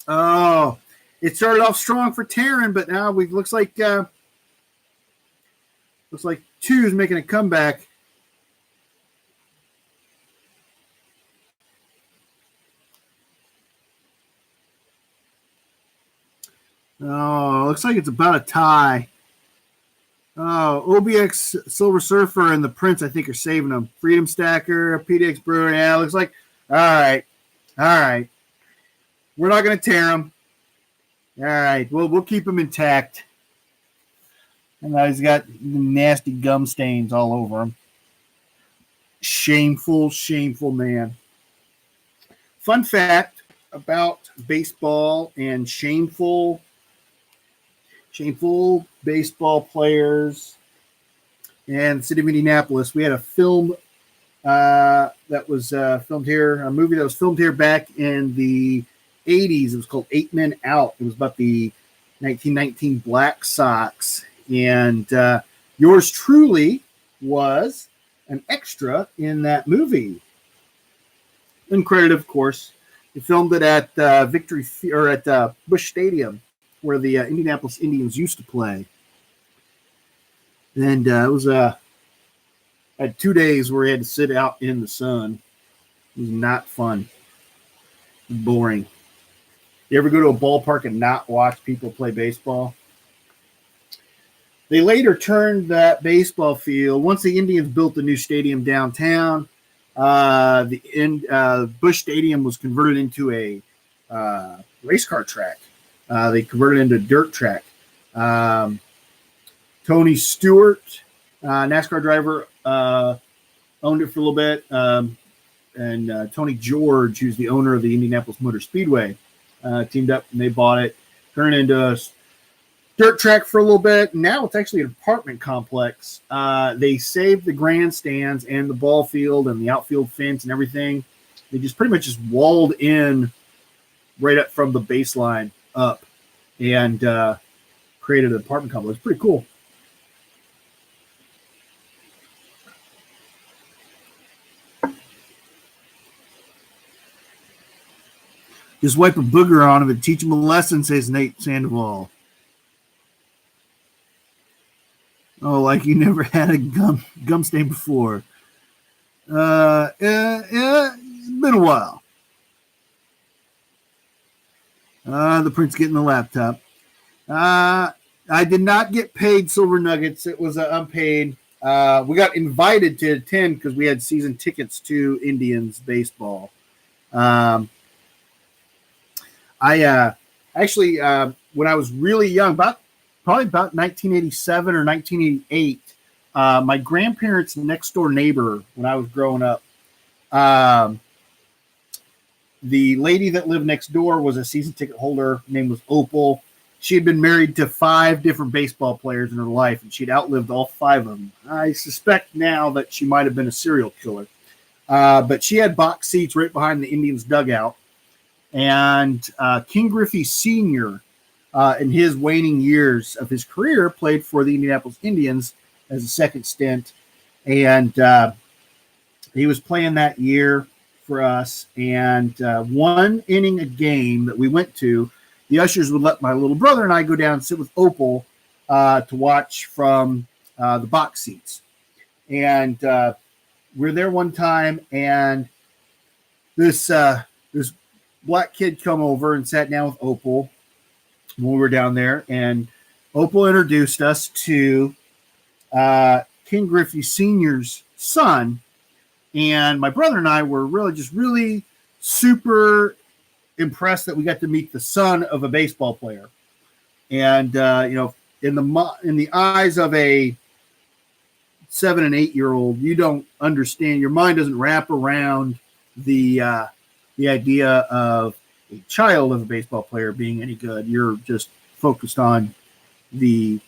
A: Oh, it started off strong for tearing, but now we looks like 2 is making a comeback. Oh, looks like it's about a tie. Oh, OBX Silver Surfer and the Prince, I think, are saving them. Freedom Stacker, PDX Brewer. Yeah, looks like. All right. We're not going to tear them. All right. We'll keep them intact. And now he's got nasty gum stains all over him. Shameful man. Fun fact about baseball and shameful baseball players and the city of Indianapolis. We had a film that was filmed here, a movie that was filmed here back in the 80s. It was called 8 Men Out. It was about the 1919 Black Sox. And yours truly was an extra in that movie. Uncredited, of course. They filmed it at Busch Stadium, where the Indianapolis Indians used to play. And it was had 2 days where we had to sit out in the sun. It was not fun. Boring. You ever go to a ballpark and not watch people play baseball? They later turned that baseball field, once the Indians built the new stadium downtown, Busch Stadium was converted into a race car track. They converted it into a dirt track. Tony Stewart, NASCAR driver, owned it for a little bit. And Tony George, who's the owner of the Indianapolis Motor Speedway, teamed up and they bought it, turned it into a dirt track for a little bit. Now it's actually an apartment complex. They saved the grandstands and the ball field and the outfield fence and everything. They just pretty much just walled in right up from the baseline up and created an apartment complex. Pretty cool. Just wipe a booger on him and teach him a lesson, says Nate Sandoval. Oh, like you never had a gum stain before. It's been a while. The Prince getting the laptop. I did not get paid silver nuggets. It was unpaid. We got invited to attend because we had season tickets to Indians baseball. I actually, when I was really young, probably about 1987 or 1988, my grandparents' next door neighbor, when I was growing up, the lady that lived next door was a season ticket holder. Her name was Opal. She had been married to 5 different baseball players in her life, and she'd outlived all 5 of them. I suspect now that she might have been a serial killer. But she had box seats right behind the Indians' dugout. And King Griffey Sr. in his waning years of his career, played for the Indianapolis Indians as a second stint. And he was playing that year for us. And one inning a game that we went to, the ushers would let my little brother and I go down and sit with Opal to watch from the box seats. And we're there one time, and this black kid come over and sat down with Opal when we were down there, and Opal introduced us to King Griffey Sr.'s son, and my brother and I were really super impressed that we got to meet the son of a baseball player. And in the eyes of a 7 and 8 year old, you don't understand. Your mind doesn't wrap around the idea of a child of a baseball player being any good. You're just focused on the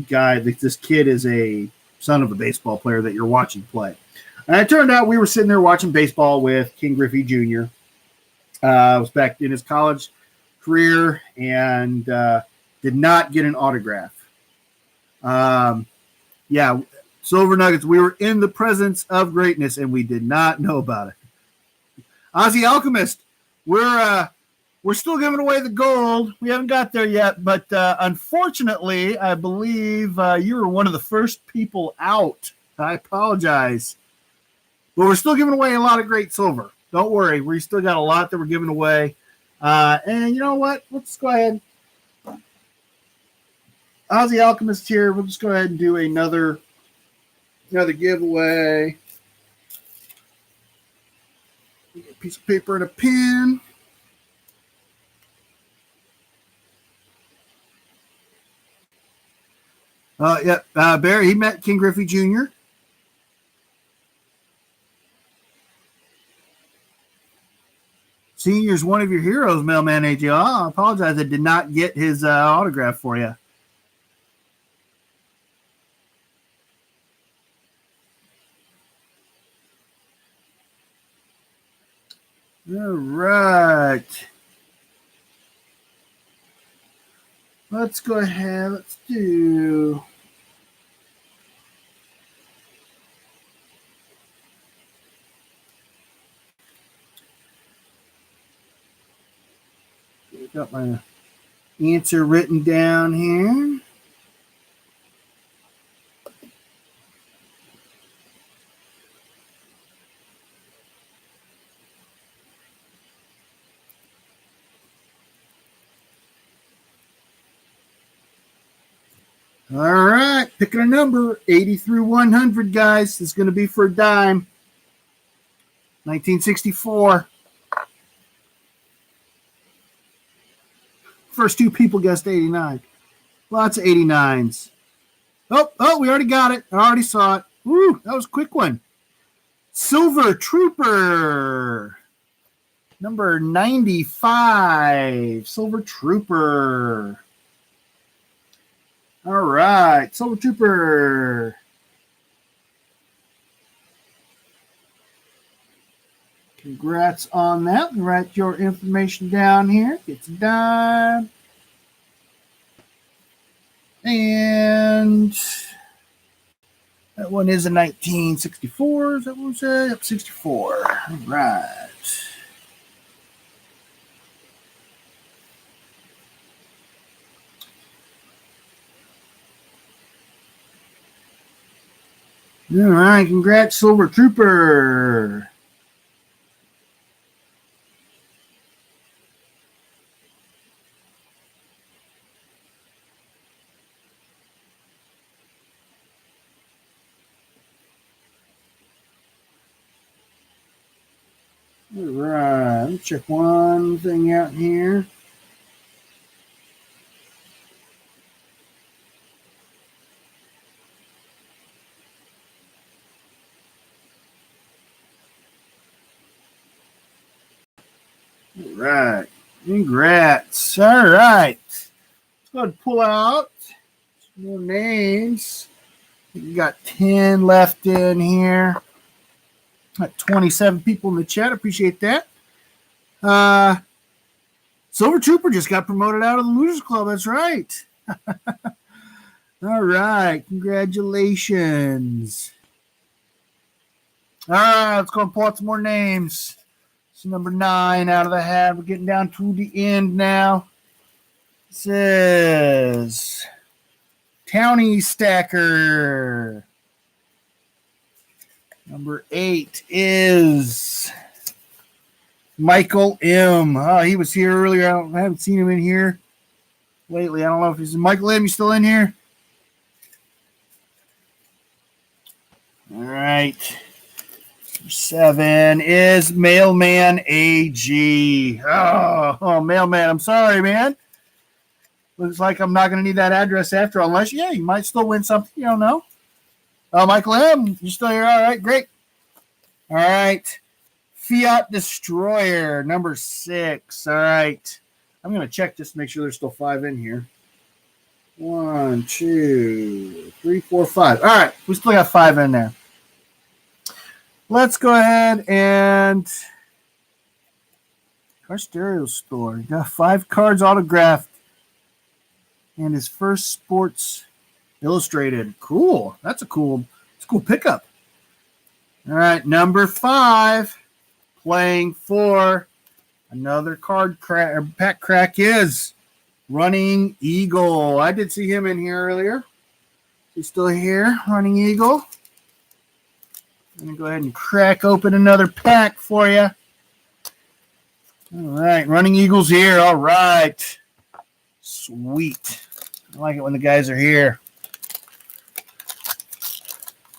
A: guy. This kid is a son of a baseball player that you're watching play. And it turned out we were sitting there watching baseball with King Griffey Jr. Was back in his college career and did not get an autograph. Yeah, Silver Nuggets, we were in the presence of greatness, and we did not know about it. Ozzy Alchemist, we're still giving away the gold. We haven't got there yet, but unfortunately, I believe you were one of the first people out. I apologize. But we're still giving away a lot of great silver. Don't worry. We still got a lot that we're giving away. And you know what? Let's go ahead. Ozzy Alchemist here. We'll just go ahead and do another giveaway. A piece of paper and a pen. Barry, he met King Griffey Jr. Senior's one of your heroes, Mailman AJ. I apologize. I did not get his autograph for you. All right. Let's go ahead. Let's do. Got my answer written down here. All right, picking a number, 80 through 100, guys. It's going to be for a dime. 1964. First two people guessed 89. Lots of 89s. Oh, we already got it. I already saw it. Woo, that was a quick one. Silver Trooper. Number 95. Silver Trooper. All right, Silver Trooper. Congrats on that. Write your information down here. It's a dime. And that one is a 1964. Is that what we said? Yep, 64. All right. All right, congrats, Silver Trooper. All right, let me check one thing out here. All right, congrats. All right, let's go ahead and pull out some more names. We got 10 left in here. Got 27 people in the chat. Appreciate that. Silver Trooper just got promoted out of the Losers Club. That's right. All right. Congratulations. All right. Let's go and pull out some more names. It's number 9 out of the hat. We're getting down to the end now. It says Townie Stacker. Number 8 is Michael M. Oh, he was here earlier. I haven't seen him in here lately. I don't know if he's Michael M. You still in here? All right. 7 is Mailman AG. Oh, Mailman. I'm sorry, man. Looks like I'm not going to need that address after, unless, yeah, you might still win something. You don't know. Oh, Michael M., you still here? All right, great. All right. Fiat Destroyer, number 6. All right. I'm going to check just to make sure there's still 5 in here. 1, 2, 3, 4, 5. All right. We still got 5 in there. Let's go ahead and Car Stereo Store. Got 5 cards autographed. And his first Sports Illustrated. Cool. That's a cool pickup. All right, number 5, playing for another pack crack is Running Eagle. I did see him in here earlier. He's still here, Running Eagle. I'm going to go ahead and crack open another pack for you. All right, Running Eagle's here. All right. Sweet. I like it when the guys are here.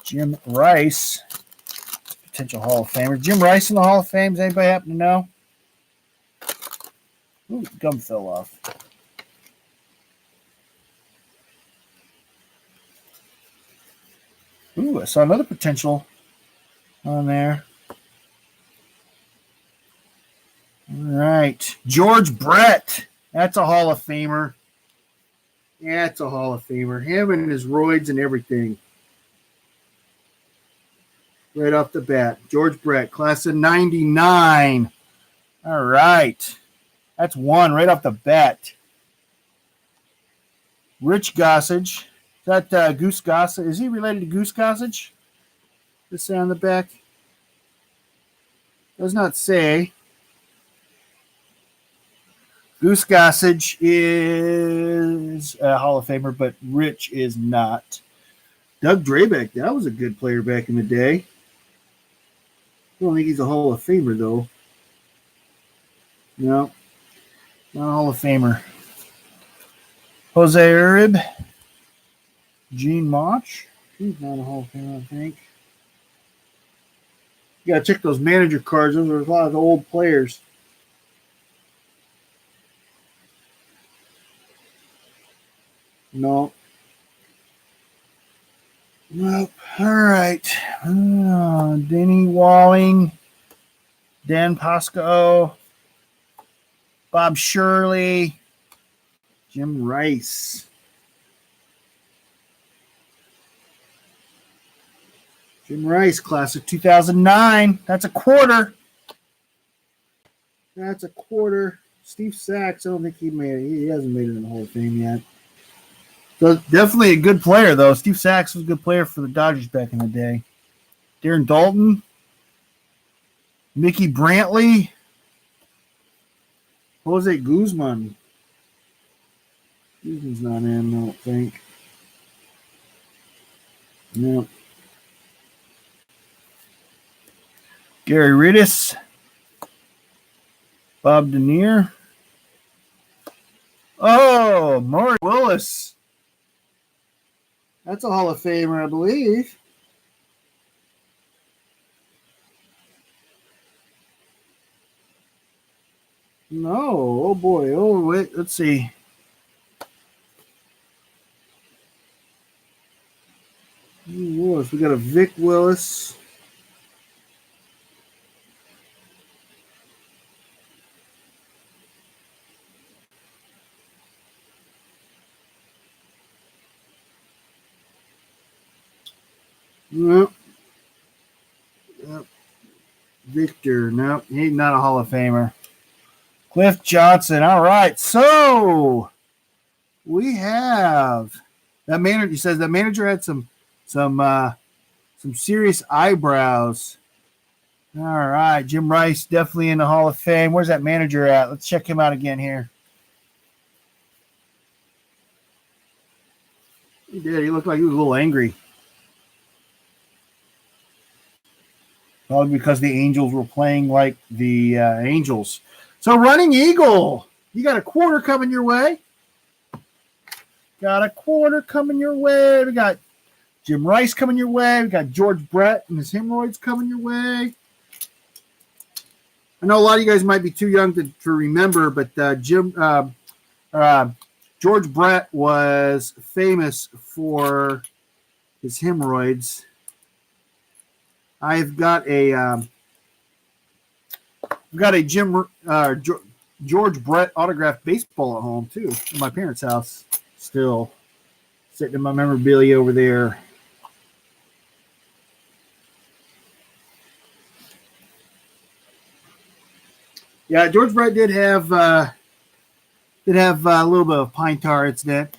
A: Jim Rice, potential Hall of Famer. Jim Rice in the Hall of Fame. Does anybody happen to know? Ooh, gum fell off. Ooh, I saw another potential on there. All right. George Brett. That's a Hall of Famer. Yeah, it's a Hall of Famer. Him and his roids and everything. Right off the bat. George Brett, class of 99. All right. That's 1 right off the bat. Rich Gossage. Is that Goose Gossage? Is he related to Goose Gossage? Does it say on the back? Does not say. Goose Gossage is a Hall of Famer, but Rich is not. Doug Drabeck, that was a good player back in the day. I don't think he's a Hall of Famer, though. No, not a Hall of Famer. Jose Urib. Gene Mach. He's not a Hall of Famer, I think. You got to check those manager cards. Those are a lot of the old players. No. Nope. All right. Denny Walling, Dan Pasco, Bob Shirley, Jim Rice. Jim Rice, class of 2009. That's a quarter. That's a quarter. Steve Sachs, I don't think he made it. He hasn't made it in the Hall of Fame yet. So definitely a good player, though. Steve Sachs was a good player for the Dodgers back in the day. Darren Dalton, Mickey Brantley, Jose Guzman. Guzman's not in, I don't think. No. Gary Rittis, Bob Denier. Oh, Maury Willis. That's a Hall of Famer, I believe. No. Oh, boy. Oh, wait. Let's see. Willis. We got a Vic Willis. Nope. Yep. Victor. Nope. He's not a Hall of Famer. Cliff Johnson. All right. So we have that manager. He says that manager had some serious eyebrows. All right. Jim Rice definitely in the Hall of Fame. Where's that manager at? Let's check him out again here. He did. He looked like he was a little angry. Probably because the Angels were playing like the Angels. So Running Eagle, you got a quarter coming your way. Got a quarter coming your way. We got Jim Rice coming your way. We got George Brett and his hemorrhoids coming your way. I know a lot of you guys might be too young to remember, but George Brett was famous for his hemorrhoids. I've got a George Brett autographed baseball at home too, in my parents' house. Still sitting in my memorabilia over there. Yeah, George Brett did have a little bit of pine tar incident.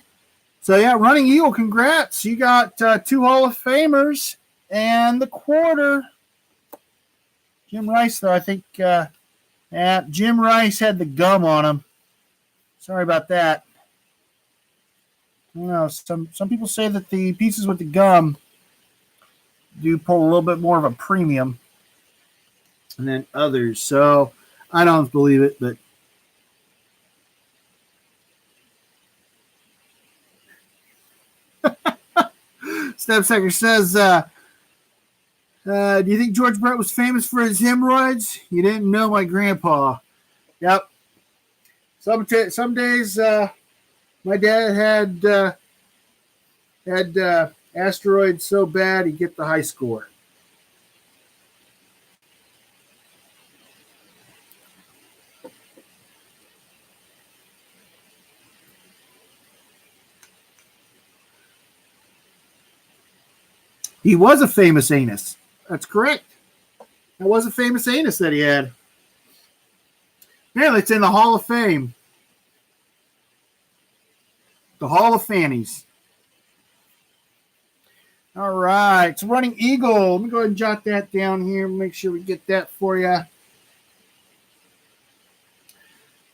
A: So yeah, Running Eagle, congrats! You got 2 Hall of Famers and the quarter. Jim Rice, though, I think Jim Rice had the gum on him. Sorry about that. I don't know. Some people say that the pieces with the gum do pull a little bit more of a premium than others. So I don't believe it, but Stepsacker says, do you think George Brett was famous for his hemorrhoids? You didn't know my grandpa. Yep. Some days my dad had asteroids so bad he'd get the high score. He was a famous anus. That's correct. That was a famous anus that he had. Apparently, it's in the Hall of Fame. The Hall of Fannies. All right. So Running Eagle. Let me go ahead and jot that down here. Make sure we get that for you.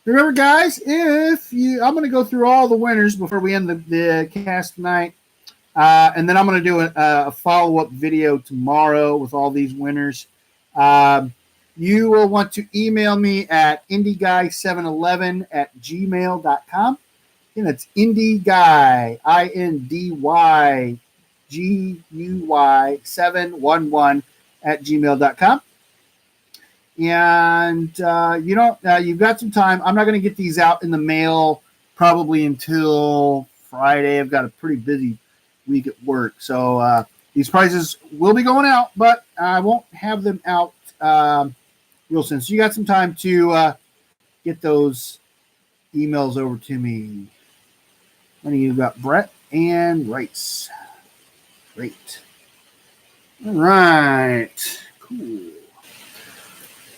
A: Remember, guys, I'm going to go through all the winners before we end the cast tonight. And then I'm going to do a follow-up video tomorrow with all these winners. You will want to email me at indyguy711@gmail.com. Again, that's indyguy, INDYGUY711@gmail.com. And you've got some time. I'm not going to get these out in the mail probably until Friday. I've got a pretty busy week at work, so these prizes will be going out, but I won't have them out real soon. So you got some time to get those emails over to me. And you've got Brett and Rice. Great. All right. Cool.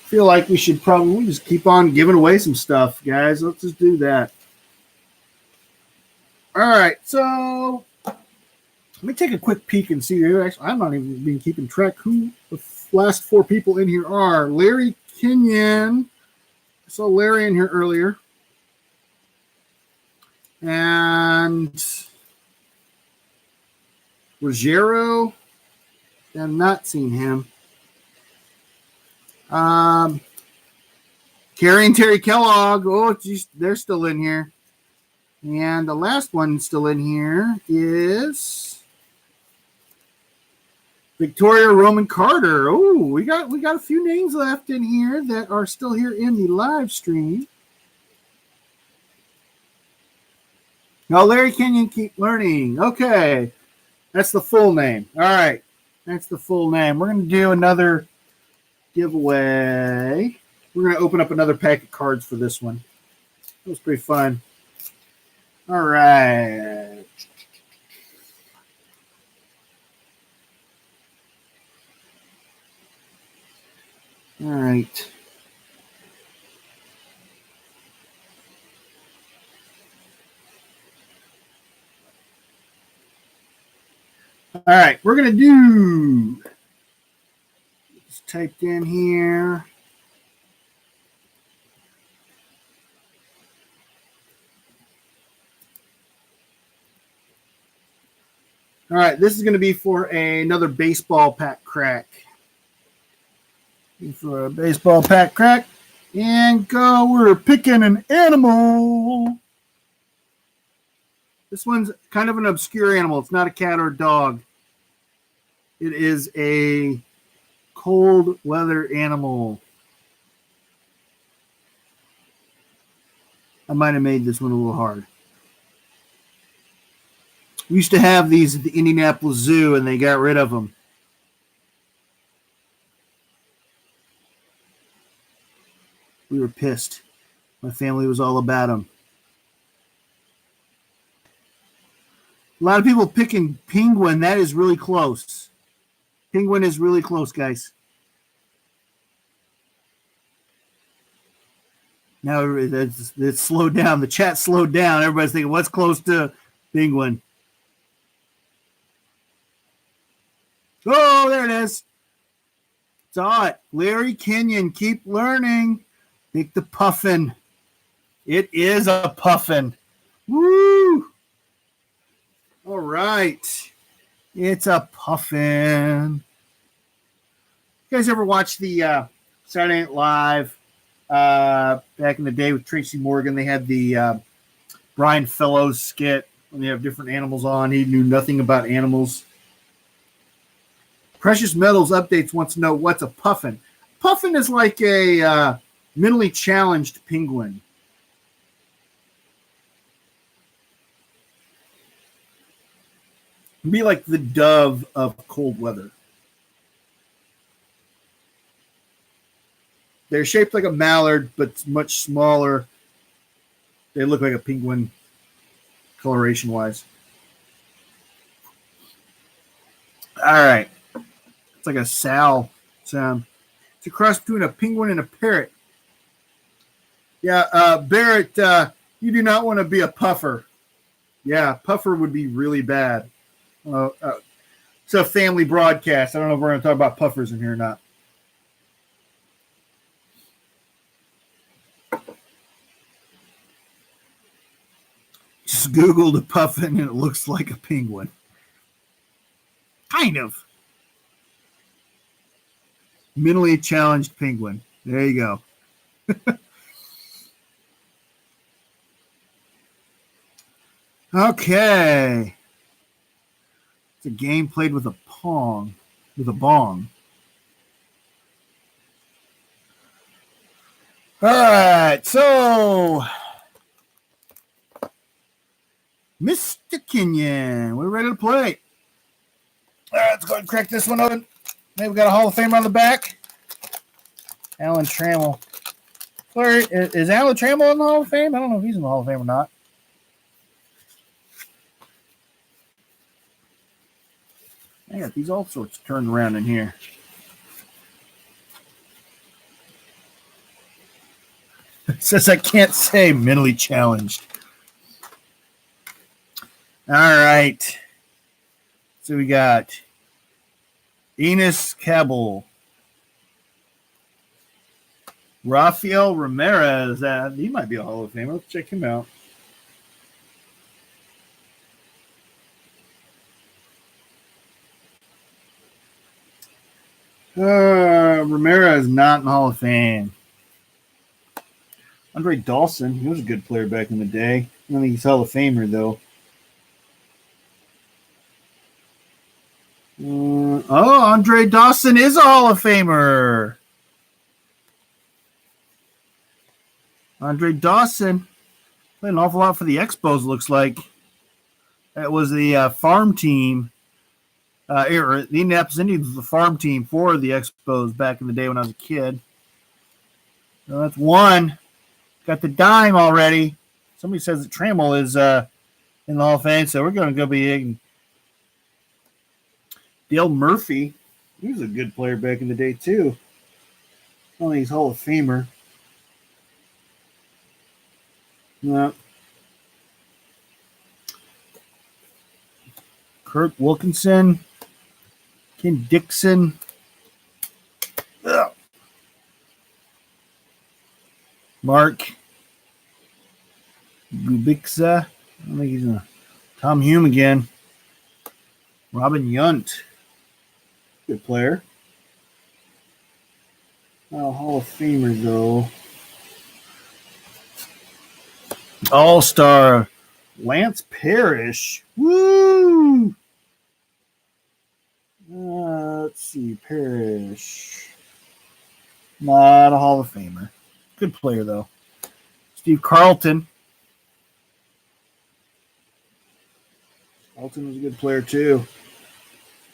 A: Feel like we should probably just keep on giving away some stuff, guys. Let's just do that. All right, so let me take a quick peek and see who actually. I'm not even been keeping track who the last 4 people in here are. Larry Kenyon. I saw Larry in here earlier. And Ruggiero. I've not seen him. Carrie and Terry Kellogg. Oh, geez, they're still in here. And the last one still in here is Victoria Roman Carter. Oh, we got a few names left in here that are still here in the live stream. Now, Larry Kenyon, keep learning. Okay, that's the full name. All right, that's the full name. We're going to do another giveaway. We're going to open up another pack of cards for this one. It was pretty fun. All right. All right. All right, we're going to do, it's typed in here. All right, this is going to be for another baseball pack crack. For a baseball pack crack. And go, we're picking an animal. This one's kind of an obscure animal. It's not a cat or a dog. It is a cold weather animal. I might have made this one a little hard. We used to have these at the Indianapolis Zoo, and they got rid of them. We were pissed. My family was all about them. A lot of people picking penguin. That is really close. Penguin is really close, guys. Now it's slowed down. The chat slowed down. Everybody's thinking, what's close to penguin? Oh, there it is. Saw it. Larry Kenyon, keep learning. Pick the puffin. It is a puffin. Woo! All right. It's a puffin. You guys ever watch the Saturday Night Live back in the day with Tracy Morgan? They had the Brian Fellows skit when they have different animals on. He knew nothing about animals. Precious Metals Updates wants to know what's a puffin. Puffin is like a mentally challenged penguin. It'd be like the dove of cold weather. They're shaped like a mallard, but much smaller. They look like a penguin coloration-wise. All right. It's like a sow sound. It's a cross between a penguin and a parrot. Yeah, Barrett, you do not want to be a puffer. Yeah, puffer would be really bad. It's a family broadcast. I don't know if we're going to talk about puffers in here or not. Just Googled a puffin and it looks like a penguin. Kind of. Mentally challenged penguin. There you go. Okay. It's a game played with a bong. All right, so Mr. Kenyon, we're ready to play. All right, let's go ahead and crack this one open. Maybe we got a Hall of Famer on the back. Alan Trammell. Where is Alan Trammell in the Hall of Fame? I don't know if he's in the Hall of Fame or not. I got these all sorts turned around in here. It says I can't say mentally challenged. All right. So we got Enos Cabell. Rafael Ramirez. He might be a Hall of Famer. Let's check him out. Ramirez not in the Hall of Fame. Andre Dawson, he was a good player back in the day. I don't think he's Hall of Famer, though. Andre Dawson is a Hall of Famer. Andre Dawson played an awful lot for the Expos, looks like. That was the farm team. The Indianapolis Indians was the farm team for the Expos back in the day when I was a kid. So that's one. Got the dime already. Somebody says that Trammell is in the Hall of Fame, so we're going to go be Dale Murphy. He was a good player back in the day, too. I don't think he's Hall of Famer. No. Kurt Wilkinson. Ken Dixon. Ugh. Mark Gubixa. I don't think he's a Tom Hume again. Robin Yount. Good player. Not a Hall of Famer, though. All-Star Lance Parrish. Woo! Let's see. Parrish. Not a Hall of Famer. Good player, though. Steve Carlton. Carlton was a good player, too.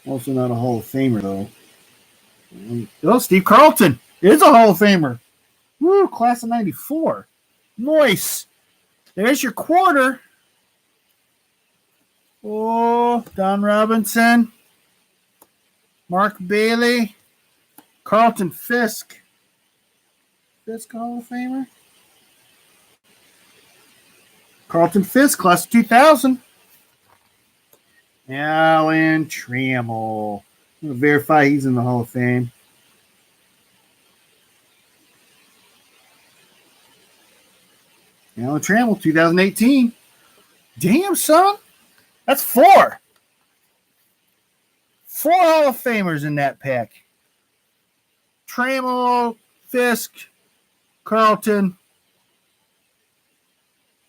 A: Also not a Hall of Famer, though. Oh, Steve Carlton is a Hall of Famer. Woo, class of 94. Nice. There's your quarter. Oh, Don Robinson. Mark Bailey. Carlton Fisk. Fisk Hall of Famer. Carlton Fisk, class of 2000. Alan Trammell. I'm going to verify he's in the Hall of Fame. Alan Trammell, 2018. Damn, son. That's 4. 4 Hall of Famers in that pack. Trammell, Fisk, Carlton,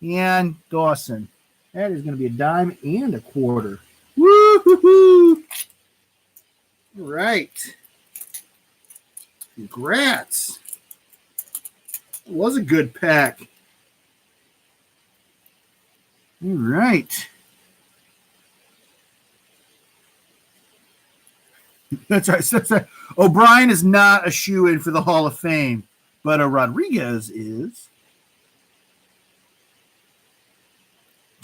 A: and Dawson. That is going to be a dime and a quarter. Woo-hoo-hoo! All right. Congrats. It was a good pack. All right. That's right. That's right. O'Brien is not a shoe-in for the Hall of Fame, but Rodriguez is.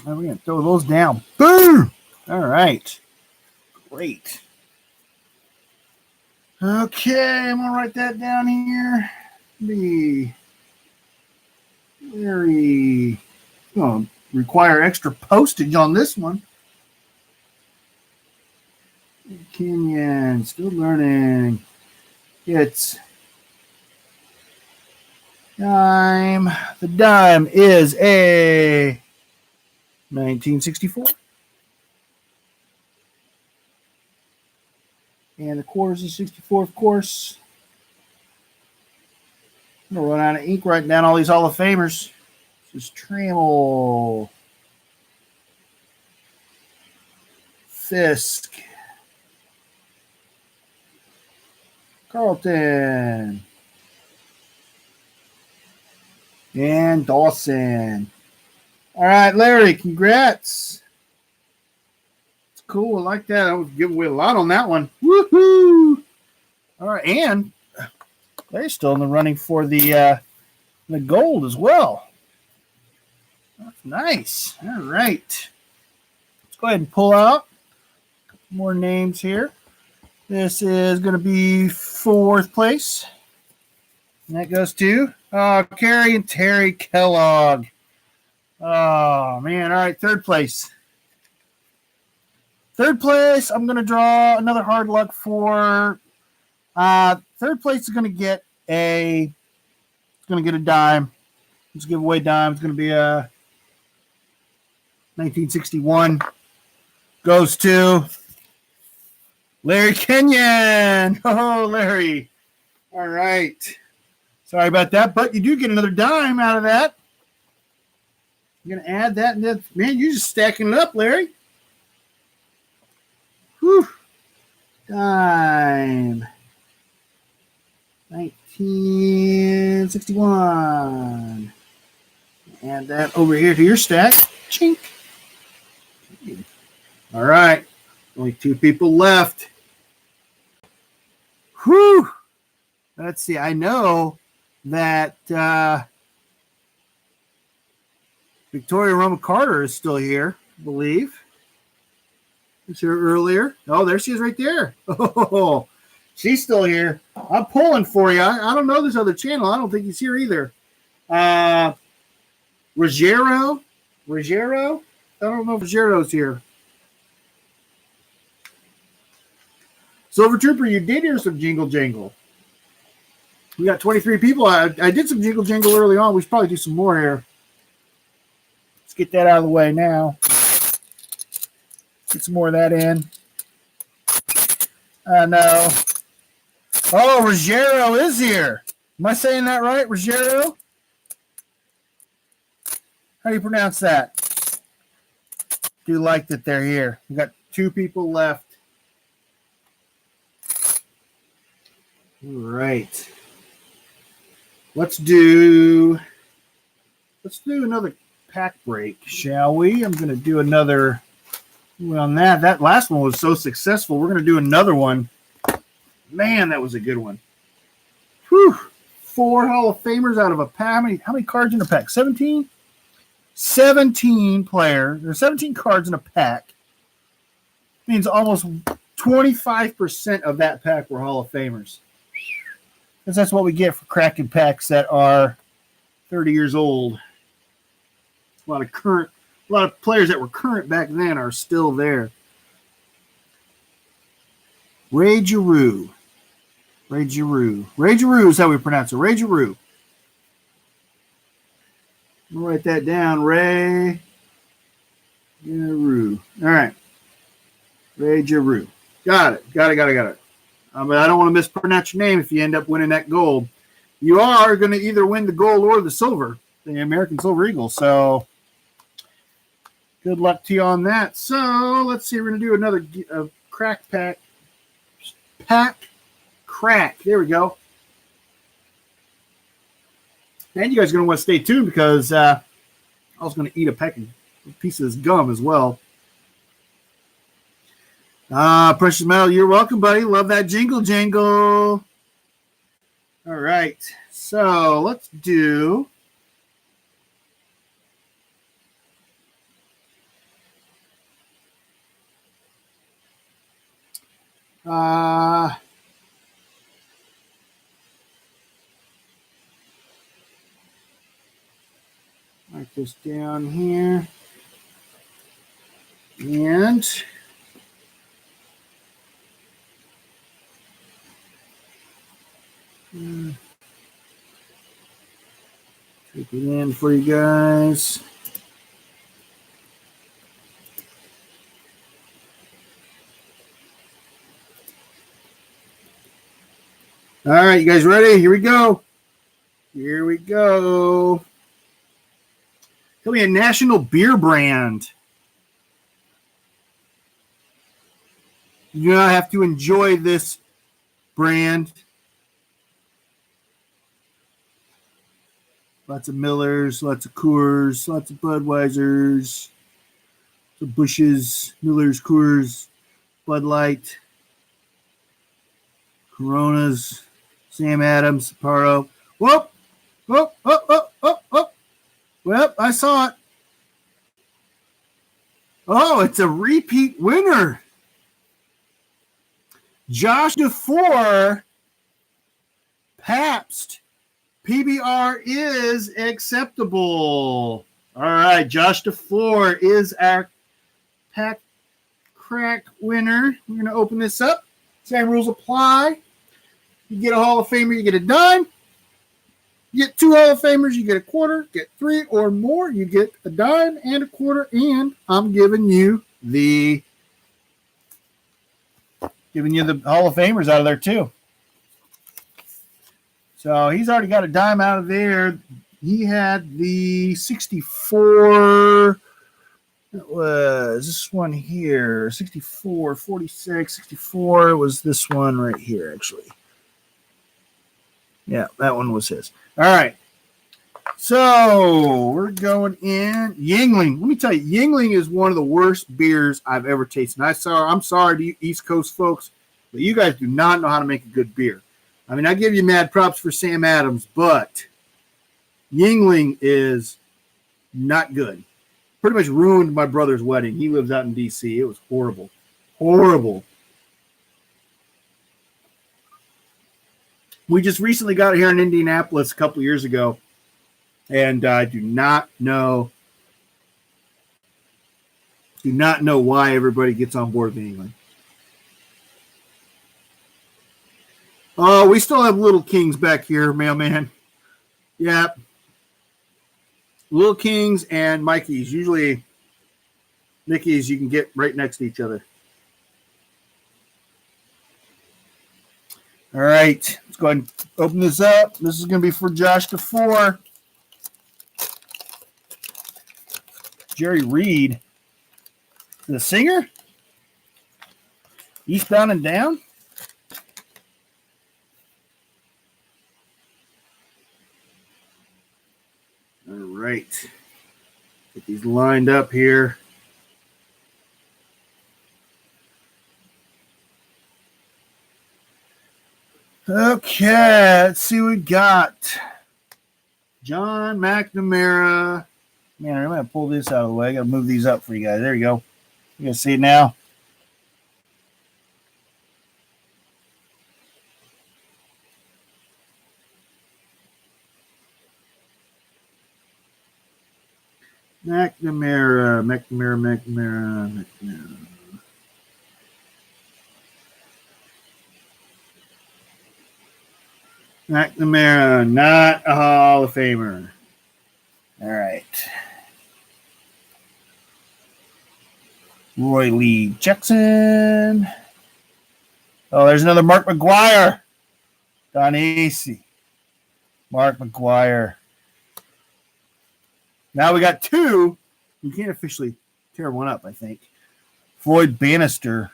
A: And we're going to throw those down. Boom! All right. Great. Okay, I'm going to write that down here. The very require extra postage on this one. Kenyon, still learning. It's dime. The dime is a 1964. And the quarters is 64, of course. I'm going to run out of ink writing down all these Hall of Famers. This is Trammell. Fisk. Carlton. And Dawson. All right, Larry, congrats. It's cool. I like that. I was giving away a lot on that one. Woohoo! All right, and Larry's still in the running for the gold as well. That's nice. All right. Let's go ahead and pull out a couple more names here. This is going to be 4th place. And that goes to Carrie and Terry Kellogg. Oh, man. All right, 3rd place. 3rd place, I'm going to draw another hard luck for 3rd place is going to get a dime. Let's give away dime. It's going to be a 1961. Goes to Larry Kenyon. Oh, Larry. All right. Sorry about that, but you do get another dime out of that. You're going to add that, and then, man, you're just stacking it up, Larry. Whew. Dime. 1961. Add that over here to your stack. Chink. All right. Only 2 people left. Whew. Let's see. I know that Victoria Roma Carter is still here, I believe. Was here earlier. Oh, there she is right there. Oh, she's still here. I'm pulling for you. I don't know this other channel. I don't think he's here either. Ruggiero? I don't know if Ruggiero's here. Silver Trooper, you did hear some jingle jangle. We got 23 people. I did some jingle jangle early on. We should probably do some more here. Let's get that out of the way now. Get some more of that in. I know. Oh, Ruggiero is here. Am I saying that right, Ruggiero? How do you pronounce that? Do like that they're here. We got 2 people left. All right. Let's do another pack break, shall we? I'm going to do another on that. That last one was so successful. We're going to do another one. Man, that was a good one. Whew. 4 Hall of Famers out of a pack. How many cards in a pack? 17? 17 players. There's 17 cards in a pack. Means almost 25% of that pack were Hall of Famers. Because that's what we get for cracking packs that are 30 years old. A lot of players that were current back then are still there. Ray Giroux. Ray Giroux is how we pronounce it. Ray Giroux. I'll write that down. Ray Giroux. All right. Ray Giroux. Got it. But I don't want to mispronounce your name if you end up winning that gold. You are going to either win the gold or the silver, the American Silver Eagle. So good luck to you on that. So let's see. We're going to do another crack pack. Crack. There we go. And you guys are going to want to stay tuned because I was going to eat a piece of this gum as well. Precious Metal, you're welcome, buddy. Love that jingle jangle. All right. So let's do write this down here. And take it in for you guys. All right, you guys ready? Here we go. Tell me a national beer brand. You do not have to enjoy this brand. Lots of Millers, lots of Coors, lots of Budweisers, some Bushes, Millers, Coors, Bud Light, Coronas, Sam Adams, Sapporo. Whoop! Well, I saw it. Oh, it's a repeat winner. Josh DeFore, Pabst. PBR is acceptable. All right, Josh DeFore is our pack crack winner. We're going to open this up. Same rules apply. You get a Hall of Famer, you get a dime. You get 2 Hall of Famers, you get a quarter. Get 3 or more, you get a dime and a quarter. And I'm giving you the Hall of Famers out of there too. So he's already got a dime out of there. He had the 64. It was this one here. 64, 46, 64 was this one right here, actually. Yeah, that one was his. All right. So we're going in. Yuengling. Let me tell you, Yuengling is one of the worst beers I've ever tasted. I'm sorry to you East Coast folks, but you guys do not know how to make a good beer. I mean, I give you mad props for Sam Adams, but Yuengling is not good. Pretty much ruined my brother's wedding. He lives out in D.C. It was horrible. Horrible. We just recently got it here in Indianapolis a couple years ago, and I do not know why everybody gets on board with Yuengling. Oh, we still have little kings back here, mailman. Yep. Little kings and Mikeys. Usually Nickies you can get right next to each other. All right. Let's go ahead and open this up. This is going to be for Josh DeFore. Jerry Reed. The singer? Eastbound and Down? All right. Get these lined up here. Okay, let's see what we got. John McNamara. Man, I'm going to pull this out of the way. I got to move these up for you guys. There you go. You can see it now. McNamara. McNamara, not a Hall of Famer. All right. Roy Lee Jackson. Oh, there's another Mark McGuire. Don Acey. Mark McGuire. Now we got two. We can't officially tear one up, I think. Floyd Bannister.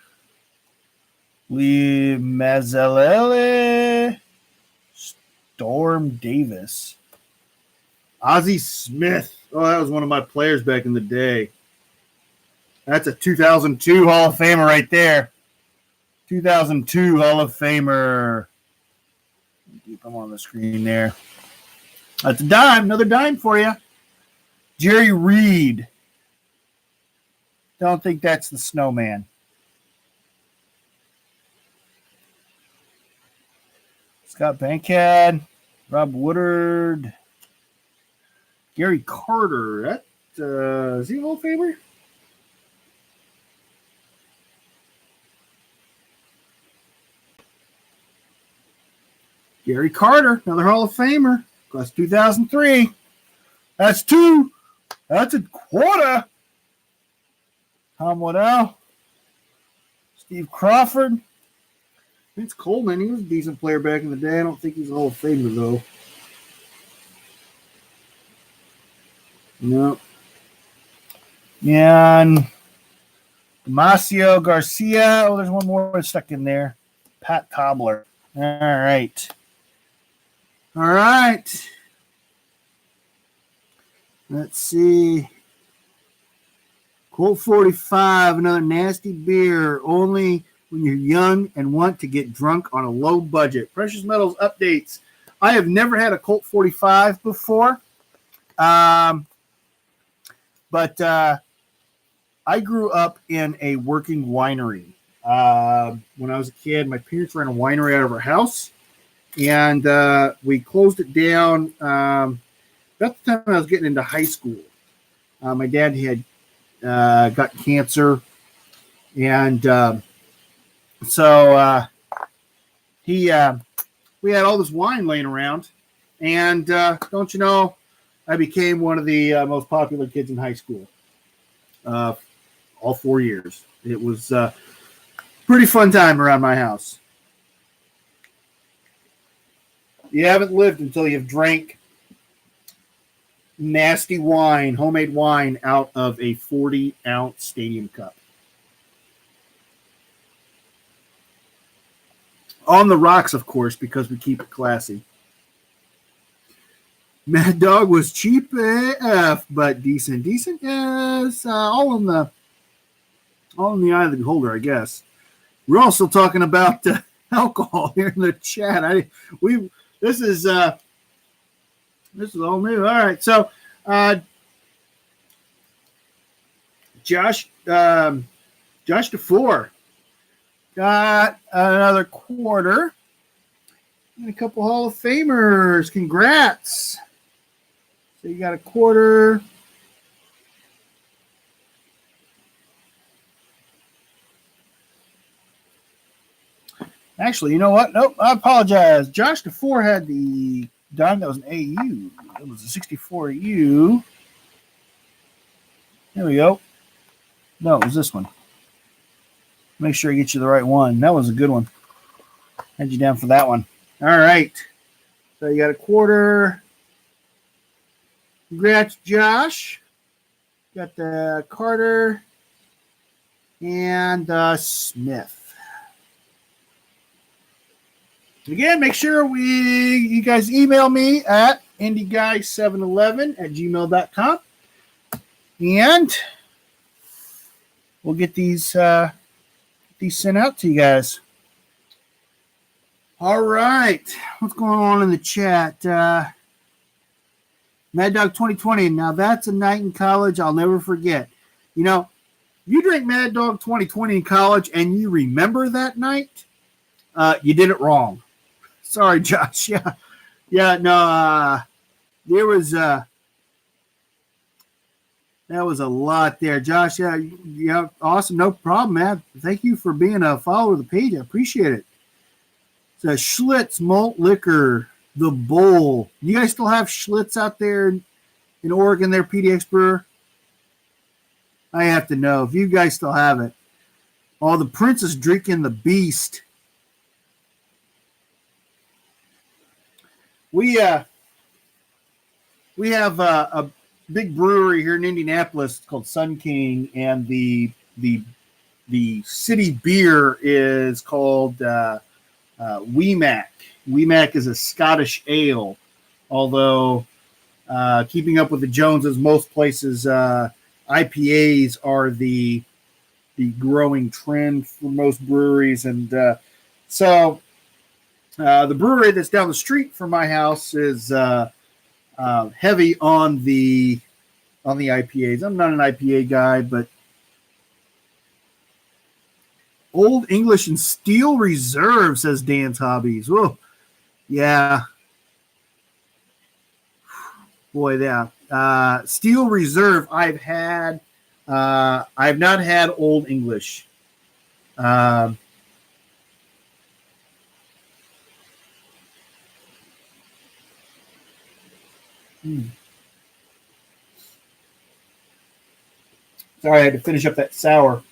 A: Lee Mazzalele. Storm Davis. Ozzie Smith. Oh, that was one of my players back in the day. That's a 2002 Hall of Famer right there. 2002 Hall of Famer. Keep them on the screen there. That's a dime. Another dime for you. Jerry Reed. Don't think that's the snowman. Scott Bankhead. Rob Woodard. Gary Carter. That is he a Hall of Famer? Gary Carter, another Hall of Famer, class 2003. That's two. That's a quarter. Tom Waddell. Steve Crawford. Vince Coleman, he was a decent player back in the day. I don't think he's a Hall of Famer, though. No. And Demasio Garcia. Oh, there's one more stuck in there. Pat Cobbler. All right. All right. Let's see. Colt 45, another nasty beer. Only when you're young and want to get drunk on a low budget. Precious Metals updates. I have never had a Colt 45 before. But I grew up in a working winery. When I was a kid, my parents ran a winery out of our house. And we closed it down about the time I was getting into high school. My dad had got cancer. And so we had all this wine laying around. And don't you know, I became one of the most popular kids in high school. All 4 years. It was a pretty fun time around my house. You haven't lived until you've drank nasty wine, homemade wine, out of a 40-ounce stadium cup. On the rocks, of course, because we keep it classy. Mad Dog was cheap AF, but decent. Decent, yes. All in the eye of the beholder, I guess. We're also talking about alcohol here in the chat. This is all new. All right, so Josh DeFore got another quarter and a couple Hall of Famers. Congrats! So you got a quarter. Actually, you know what? Nope, I apologize. Josh DeFore had the dime that was an AU. It was a 64 U. There we go. No, it was this one. Make sure I get you the right one. That was a good one. Had you down for that one. All right. So you got a quarter. Congrats, Josh. Got the Carter and Smith. Again, make sure you guys email me at indyguy711@gmail.com. And we'll get these sent out to you guys. All right. What's going on in the chat? Mad Dog 2020. Now, that's a night in college I'll never forget. You know, you drink Mad Dog 2020 in college and you remember that night, you did it wrong. Sorry, Josh. No, there was that was a lot there, Josh. Yeah, awesome. No problem, man. Thank you for being a follower of the page. I appreciate it. It's a Schlitz malt liquor, the Bowl. You guys still have Schlitz out there in Oregon, there, PDX Brewer? I have to know if you guys still have it. Oh, the Princess drinking the Beast. We have a big brewery here in Indianapolis called Sun King, and the city beer is called Weemac. Weemac is a Scottish ale, although keeping up with the Joneses, most places IPAs are the growing trend for most breweries, and so the brewery that's down the street from my house is heavy on the IPAs. I'm not an IPA guy, but Old English and Steel Reserve, says Dan's Hobbies. Whoa, yeah, boy, yeah. Steel Reserve, I've not had Old English. Sorry, I had to finish up that sour.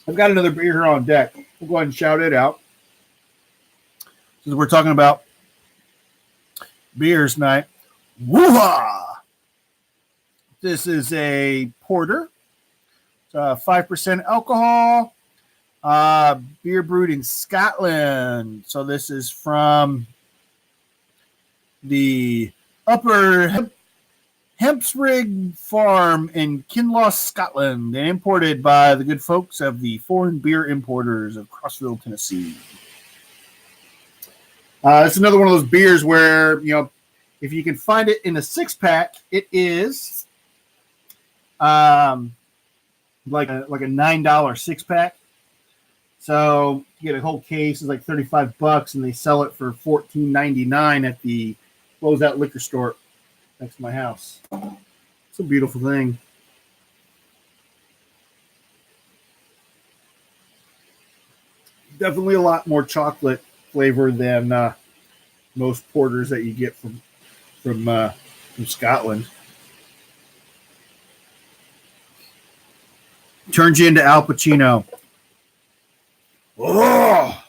A: I've got another beer here on deck. We'll go ahead and shout it out. Since we're talking about beers tonight. Woo-ha! This is a porter. It's 5% alcohol. Beer brewed in Scotland. So this is from the Upper Hempsrig Farm in Kinloss, Scotland, and imported by the good folks of the Foreign Beer Importers of Crossville, Tennessee. It's another one of those beers where, you know, if you can find it in a 6-pack, it is like a $9 6-pack. So you get a whole case, it's like $35, and they sell it for $14.99 at the closeout liquor store next to my house. It's a beautiful thing. Definitely a lot more chocolate flavor than most porters that you get from Scotland. Turns you into Al Pacino. Oh,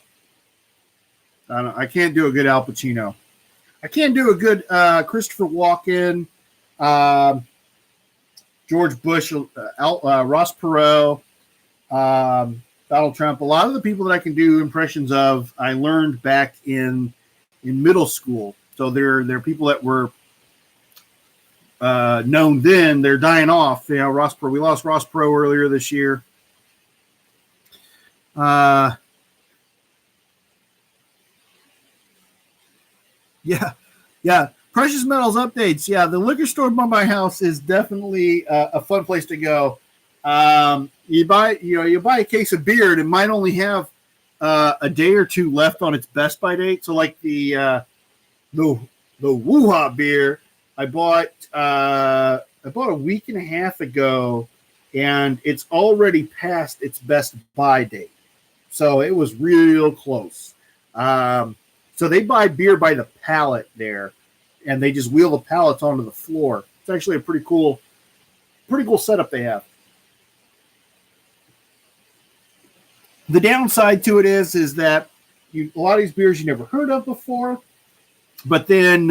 A: I can't do a good Al Pacino. I can't do a good Christopher Walken, George Bush, Ross Perot, Donald Trump. A lot of the people that I can do impressions of, I learned back in middle school. So they're people that were known then. They're dying off. You know, Ross Perot. We lost Ross Perot earlier this year. Yeah. Precious Metals updates. Yeah, the liquor store by my house is definitely a fun place to go. You buy a case of beer, and it might only have a day or two left on its best by date. So, like the Woo-Ha beer, I bought a week and a half ago, and it's already past its best by date. So it was real close. So they buy beer by the pallet there, and they just wheel the pallets onto the floor. It's actually a pretty cool setup they have. The downside to it is that a lot of these beers you never heard of before, but then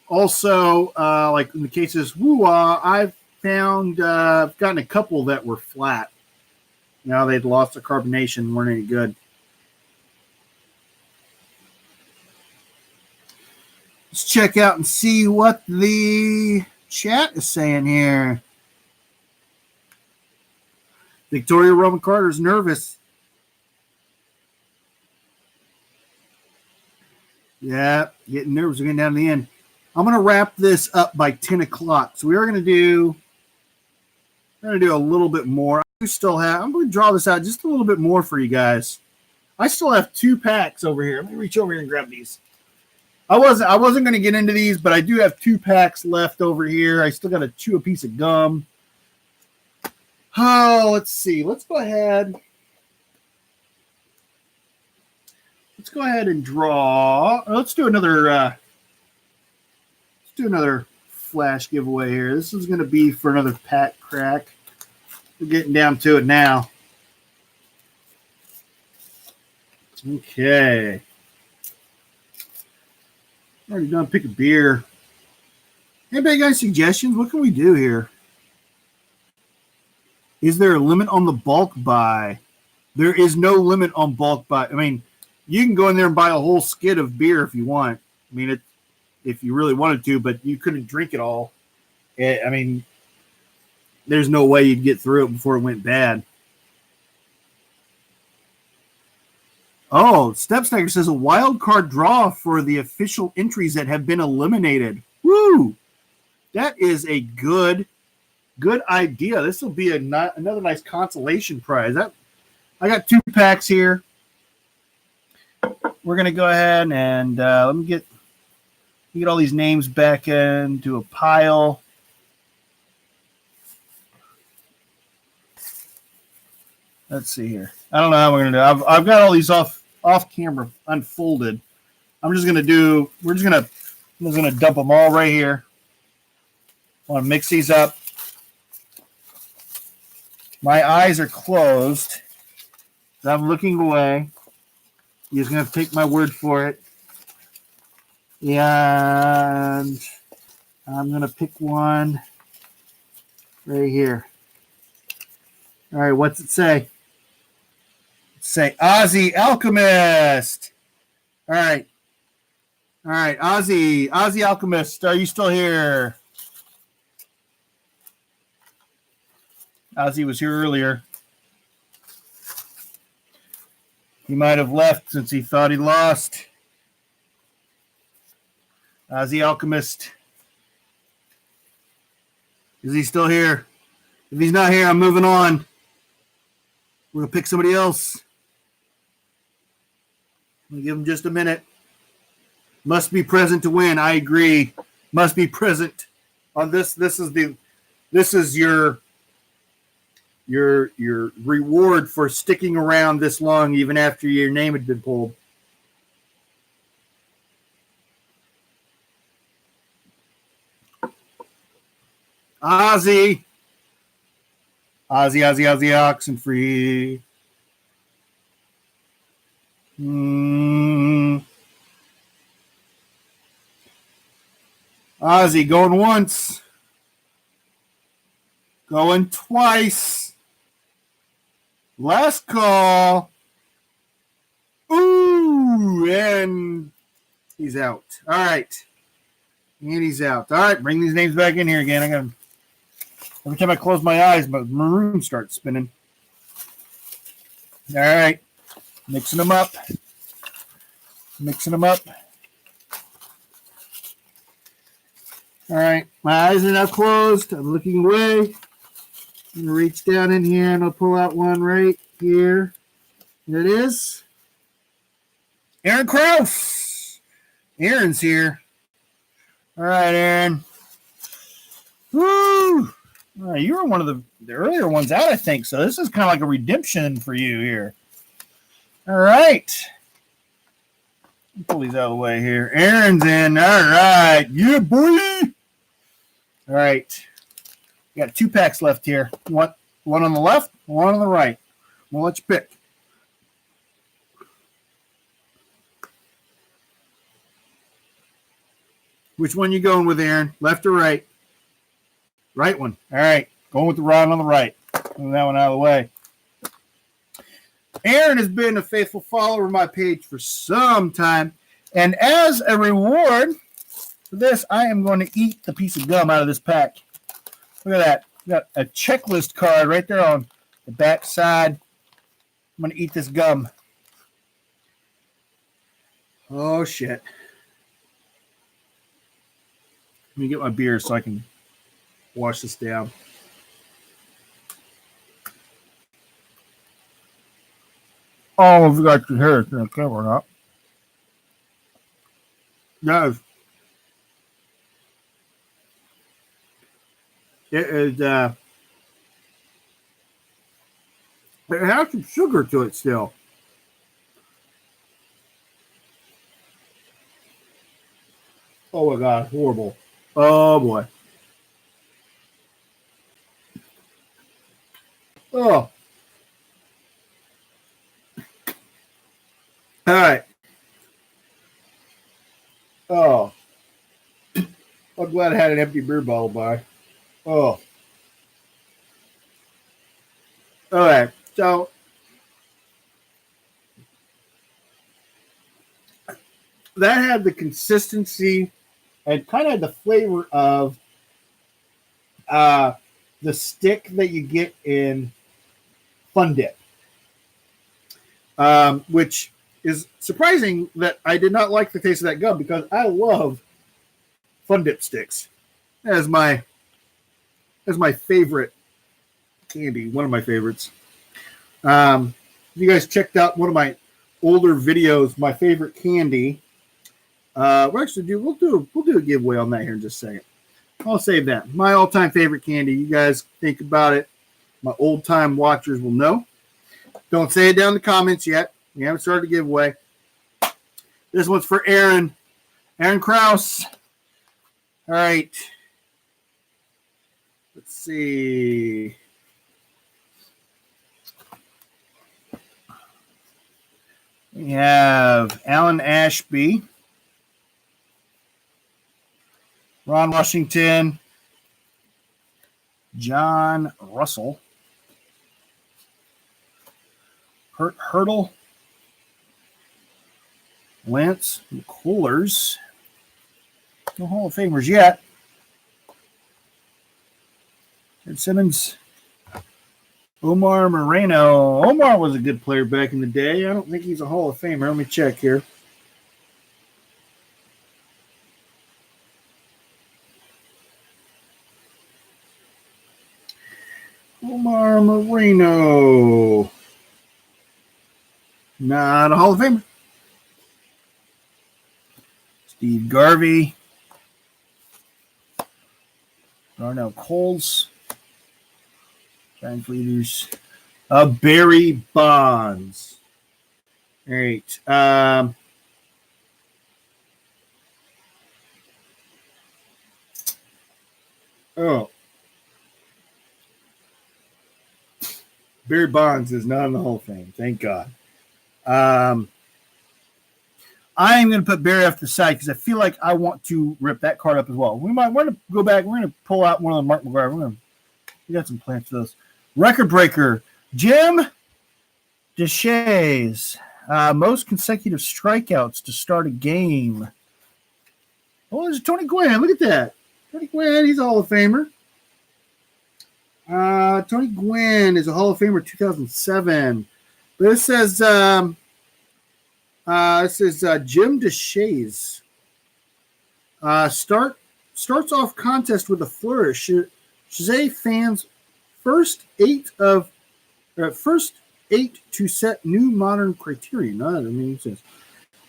A: also like in the case of this Woo-Wah, I've found I've gotten a couple that were flat. They'd lost their carbonation, weren't any good. Let's check out and see what the chat is saying here. Victoria Roman Carter's nervous. Yeah, getting nervous. We're getting down to the end. I'm going to wrap this up by 10 o'clock. So we are going to do a little bit more. I'm going to draw this out just a little bit more for you guys. I still have 2 packs over here. Let me reach over here and grab these. I wasn't going to get into these, but I do have 2 packs left over here. I still got to chew a piece of gum. Oh, let's see. Let's go ahead and draw. Let's do another flash giveaway here. This is going to be for another pack crack. We're getting down to it now. Okay. Already done pick a beer. Anybody got any suggestions? What can we do here? Is there a limit on the bulk buy? There is no limit on bulk buy. I mean, you can go in there and buy a whole skid of beer if you want. I mean, if you really wanted to, but you couldn't drink it all. I mean, there's no way you'd get through it before it went bad. Oh, Stepsnacker says a wild card draw for the official entries that have been eliminated. Woo! That is a good idea. This will be another nice consolation prize. I got 2 packs here. We're going to go ahead and let me get all these names back into a pile. Let's see here. I don't know how we're going to do. I've got all these off camera unfolded. I'm just going to dump them all right here. I want to mix these up. My eyes are closed. I'm looking away. You're just going to have to take my word for it. And I'm going to pick one right here. All right, what's it say? Say Ozzy Alchemist. All right, Ozzy Alchemist, are you still here? Ozzy was here earlier. He might have left since he thought he lost. Ozzy Alchemist. Is he still here? If he's not here, I'm moving on. We're going to pick somebody else. I'll give him just a minute. Must be present to win. I agree. Must be present on this. This is your reward for sticking around this long, even after your name had been pulled. Ozzy Oxenfree. Ozzy going once. Going twice. Last call. Ooh, and he's out. All right. And he's out. All right, bring these names back in here again. Every time I close my eyes, my maroon starts spinning. All right. Mixing them up. All right. My eyes are now closed. I'm looking away. I'm going to reach down in here and I'll pull out one right here. There it is. Aaron Krause. Aaron's here. All right, Aaron. Woo! All right, you were one of the earlier ones out, I think. So this is kind of like a redemption for you here. All right. Pull these out of the way here. Aaron's in. All right. Yeah, boy. All right. We got 2 packs left here. One on the left, one on the right. We'll let you pick. Which one you going with, Aaron? Left or right? Right one. All right. Going with the rod on the right. Move that one out of the way. Aaron has been a faithful follower of my page for some time. And as a reward for this, I am going to eat the piece of gum out of this pack. Look at that. Got a checklist card right there on the back side. I'm going to eat this gum. Oh, shit. Let me get my beer so I can wash this down. Oh, I forgot your hair. It's going to cover it up. No. It is, it has some sugar to it still. Oh my God, horrible. Oh boy. Oh. All right. Oh. I'm glad I had an empty beer bottle by. Oh. All right. So that had the consistency and kind of the flavor of the stick that you get in Fun Dip, which is surprising that I did not like the taste of that gum because I love Fun Dip sticks as my favorite candy, one of my favorites. You guys checked out one of my older videos, my favorite candy. We'll do a giveaway on that here in just a second. I'll save that. My all-time favorite candy. You guys think about it. My old-time watchers will know. Don't say it down in the comments yet. We haven't started a giveaway. This one's for Aaron. Aaron Krause. All right. Let's see. We have Alan Ashby, Ron Washington, John Russell, Hurdle, Lance McCullers. No Hall of Famers yet. Ed Simmons, Omar Moreno. Omar was a good player back in the day. I don't think he's a Hall of Famer. Let me check here. Omar Moreno. Not a Hall of Famer. Steve Garvey. Darnell Coles. Giants leaders. Barry Bonds. All right. Barry Bonds is not in the Hall of Fame. Thank God. I am going to put Barry off the side because I feel like I want to rip that card up as well. We're going to go back. We're going to pull out one of the Mark McGuire. We got some plans for those. Record breaker, Jim Deshays. Most consecutive strikeouts to start a game. Oh, there's Tony Gwynn. Look at that. Tony Gwynn, he's a Hall of Famer. Tony Gwynn is a Hall of Famer 2007. But this says Jim Deshays. Starts off contest with a flourish. Shazay fans first eight to set new modern criterion. No, that doesn't make sense.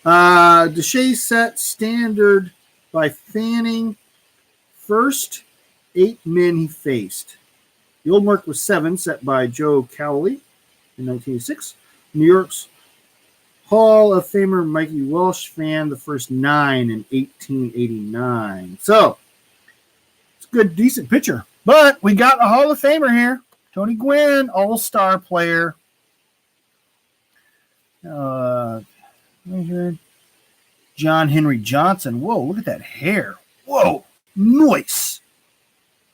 A: Deshays set standard by fanning first 8 men he faced. The old mark was 7, set by Joe Cowley in 1986. New York's Hall of Famer Mikey Walsh fan, the first 9 in 1889. So, it's a good, decent pitcher. But we got a Hall of Famer here. Tony Gwynn, all-star player. John Henry Johnson. Whoa, look at that hair. Whoa, nice.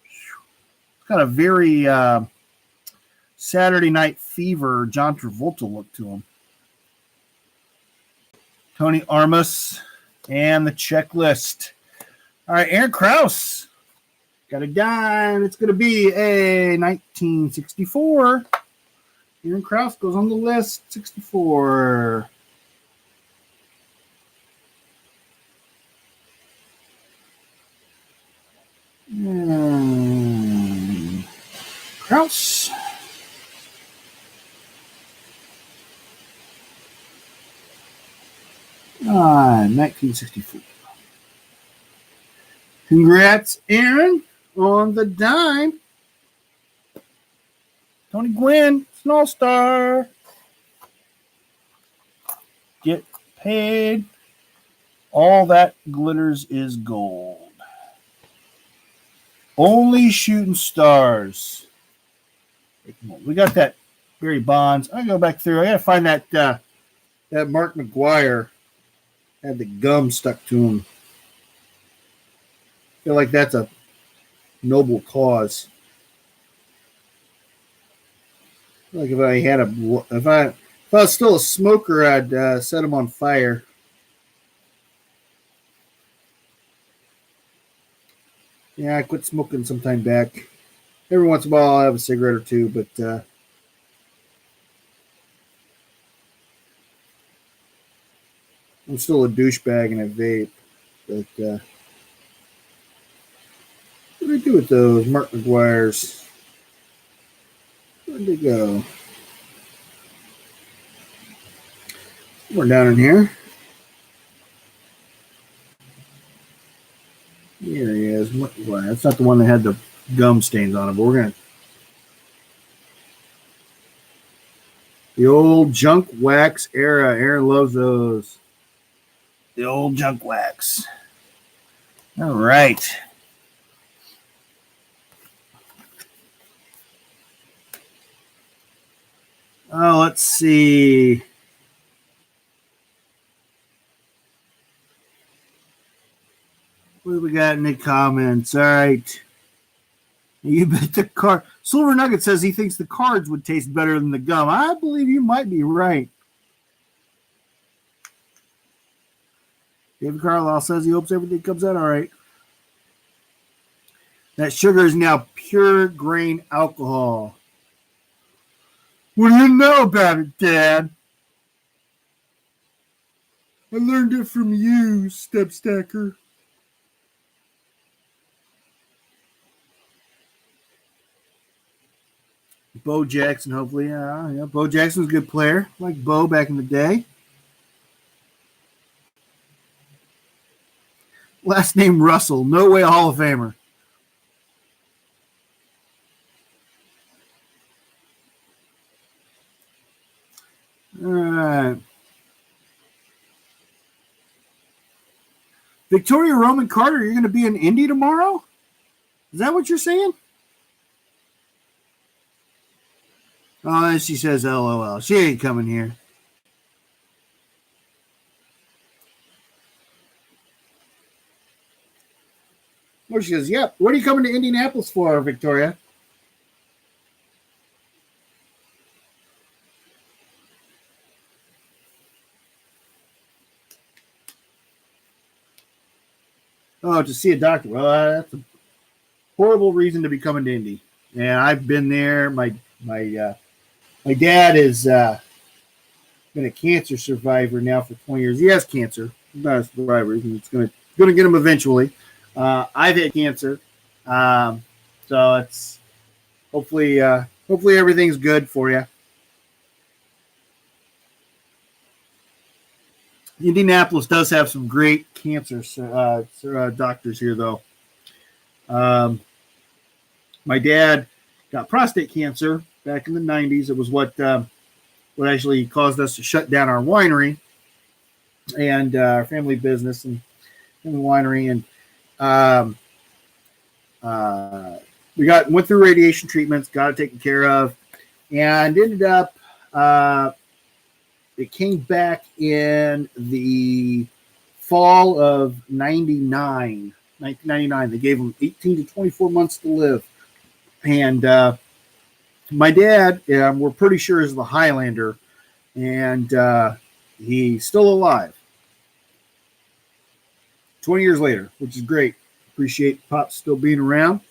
A: It's got a very Saturday Night Fever, John Travolta look to him. Tony Armas and the checklist. All right, Aaron Krause. Got a dime. It's going to be a 1964. Aaron Krause goes on the list. 64. Krause. Ah, 1964. Congrats, Aaron, on the dime. Tony Gwynn, it's an all-star. Get paid. All that glitters is gold. Only shooting stars. We got that Barry Bonds. I go back through. I got to find that that Mark McGuire had the gum stuck to him. I feel like that's a noble cause. I feel like if I was still a smoker, I'd set him on fire. Yeah, I quit smoking some time back. Every once in a while, I'll have a cigarette or two, but I'm still a douchebag and a vape. But what do I do with those Mark McGuire's? Where'd they go? We're down in here. Here he is. Mark McGuire. That's not the one that had the gum stains on it, but we're going to. The old junk wax era. Aaron loves those. The old junk wax. All right. Oh, let's see. What do we got in the comments? All right. You bet the card. Silver Nugget says he thinks the cards would taste better than the gum. I believe you might be right. David Carlisle says he hopes everything comes out all right. That sugar is now pure grain alcohol. What do you know about it, Dad? I learned it from you, Step Stacker. Bo Jackson, hopefully. Yeah, Bo Jackson's a good player. Like Bo back in the day. Last name Russell. No way a Hall of Famer. All right. Victoria Roman Carter, you're going to be in Indy tomorrow? Is that what you're saying? Oh, she says LOL. She ain't coming here. Or she goes, yep. What are you coming to Indianapolis for, Victoria? Oh, to see a doctor. Well, that's a horrible reason to be coming to Indy. And I've been there. My dad has been a cancer survivor now for 20 years. He has cancer. He's not a survivor. It's going to get him eventually. I've had cancer. So it's hopefully everything's good for you. Indianapolis does have some great cancer doctors here, though. My dad got prostate cancer back in the 90s. It was what actually caused us to shut down our winery. and our family business and the winery. And um, we went through radiation treatments, got it taken care of, and ended up it came back in the fall of 1999. They gave him 18 to 24 months to live. And my dad, we're pretty sure, is the Highlander, and he's still alive 20 years later, which is great. Appreciate Pop still being around.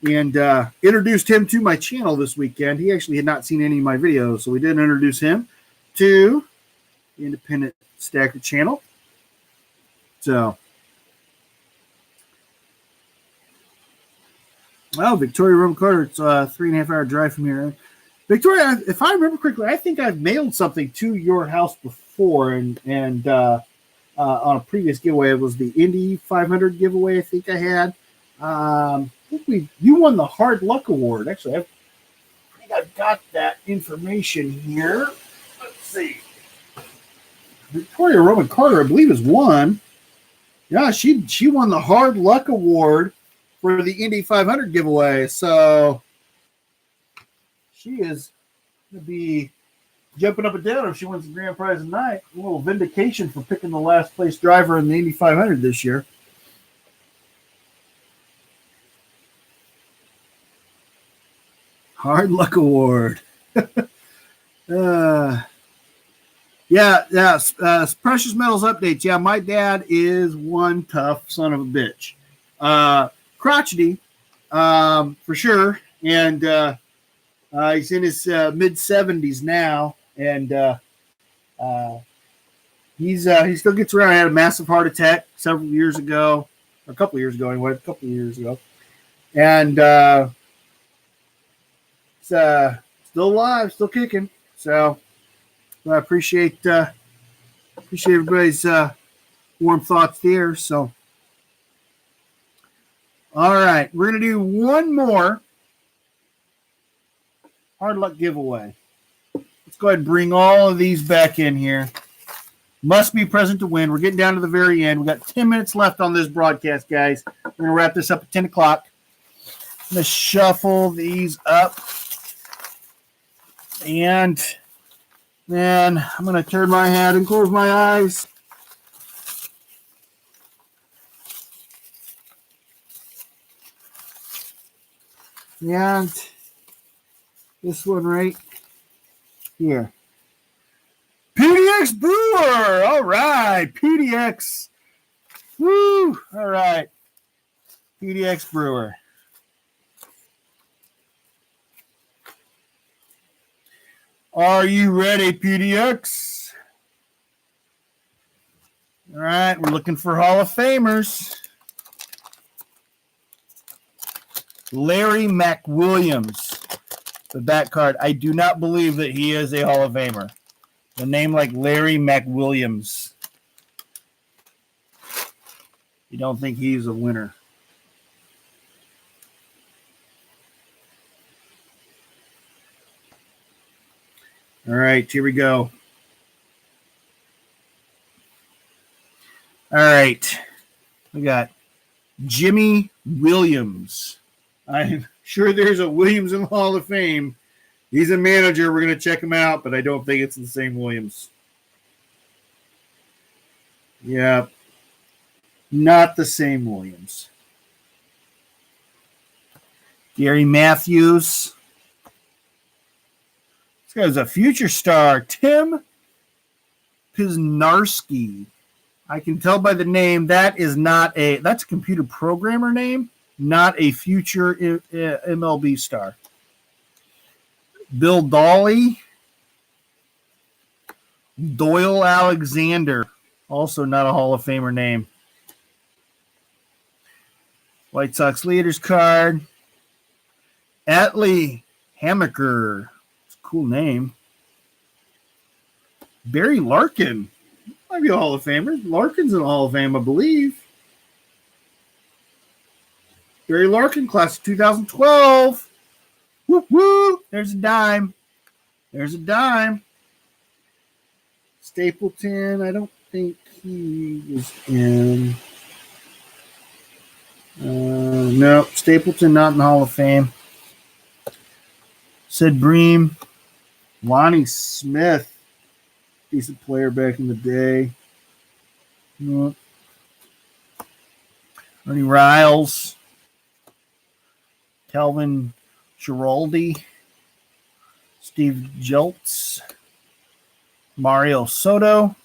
A: And introduced him to my channel this weekend. He actually had not seen any of my videos, so we did introduce him to the Independent Stacker channel. So, well, Victoria Roman Carter, it's a 3.5 hour drive from here. Victoria, if I remember correctly, I think I've mailed something to your house before, and on a previous giveaway. It was the Indy 500 giveaway I think I had. I think you won the Hard Luck Award. Actually, I think I've got that information here. Let's see. Victoria Roman Carter, I believe, has won. Yeah, she won the Hard Luck Award for the Indy 500 giveaway. So she is going to be jumping up and down if she wins the grand prize tonight. A little vindication for picking the last place driver in the Indy 500 this year. Hard Luck Award. Precious metals updates. Yeah, my dad is one tough son of a bitch. Crotchety, for sure. And he's in his mid 70s now, and he still gets around. He had a massive heart attack several years ago, or a couple of years ago anyway, and he's still alive, still kicking. So I appreciate everybody's warm thoughts there. So, all right, we're gonna do one more Hard Luck giveaway. Let's go ahead and bring all of these back in here. Must be present to win. We're getting down to the very end. We got 10 minutes left on this broadcast, guys. We're going to wrap this up at 10 o'clock. I'm going to shuffle these up. And then I'm going to turn my head and close my eyes. And this one right here. PDX Brewer. All right. PDX. Woo. All right. PDX Brewer. Are you ready, PDX? All right. We're looking for Hall of Famers. Larry McWilliams. The back card. I do not believe that he is a Hall of Famer. A name like Larry McWilliams. You don't think he's a winner? All right, here we go. All right. We got Jimmy Williams. I'm sure there's a Williams in the Hall of Fame. He's a manager. We're going to check him out, but I don't think it's the same Williams. Yeah. Not the same Williams. Gary Matthews. This guy's a future star. Tim Piznarski. I can tell by the name that's a computer programmer name, not a future MLB star. Bill Dolly. Doyle Alexander. Also not a Hall of Famer name. White Sox leaders card. Atlee Hammaker. It's a cool name. Barry Larkin. Might be a Hall of Famer. Larkin's in the Hall of Fame, I believe. Barry Larkin, class of 2012. Whoop, whoop. There's a dime. There's a dime. Stapleton. I don't think he was in. No, Stapleton not in the Hall of Fame. Sid Bream, Lonnie Smith, decent player back in the day. Ernie Riles, Calvin Giraldi, Steve Jeltz, Mario Soto,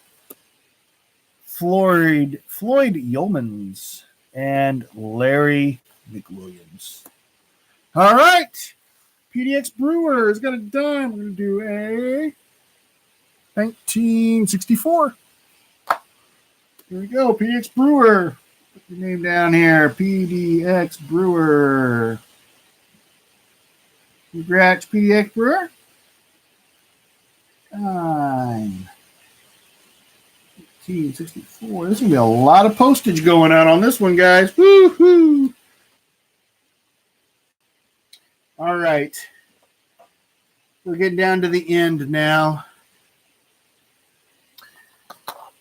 A: Floyd Yeomans, and Larry McWilliams. All right. PDX Brewer has got it done. We're going to do a 1964. Here we go. PDX Brewer. Put your name down here. PDX Brewer. Congrats, PDX Brewer. Time. 1964. There's going to be a lot of postage going out on this one, guys. Woo-hoo. All right. We're getting down to the end now.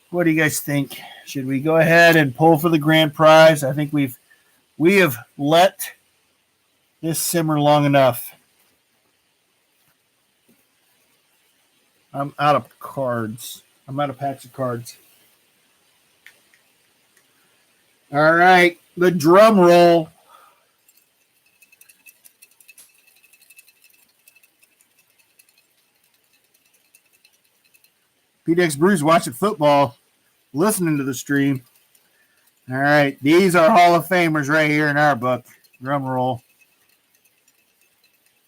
A: What do you guys think? Should we go ahead and pull for the grand prize? I think we have let this simmer long enough. I'm out of cards. I'm out of packs of cards. All right, the drum roll. PDX Brews watching football, listening to the stream. All right, these are Hall of Famers right here in our book. Drum roll.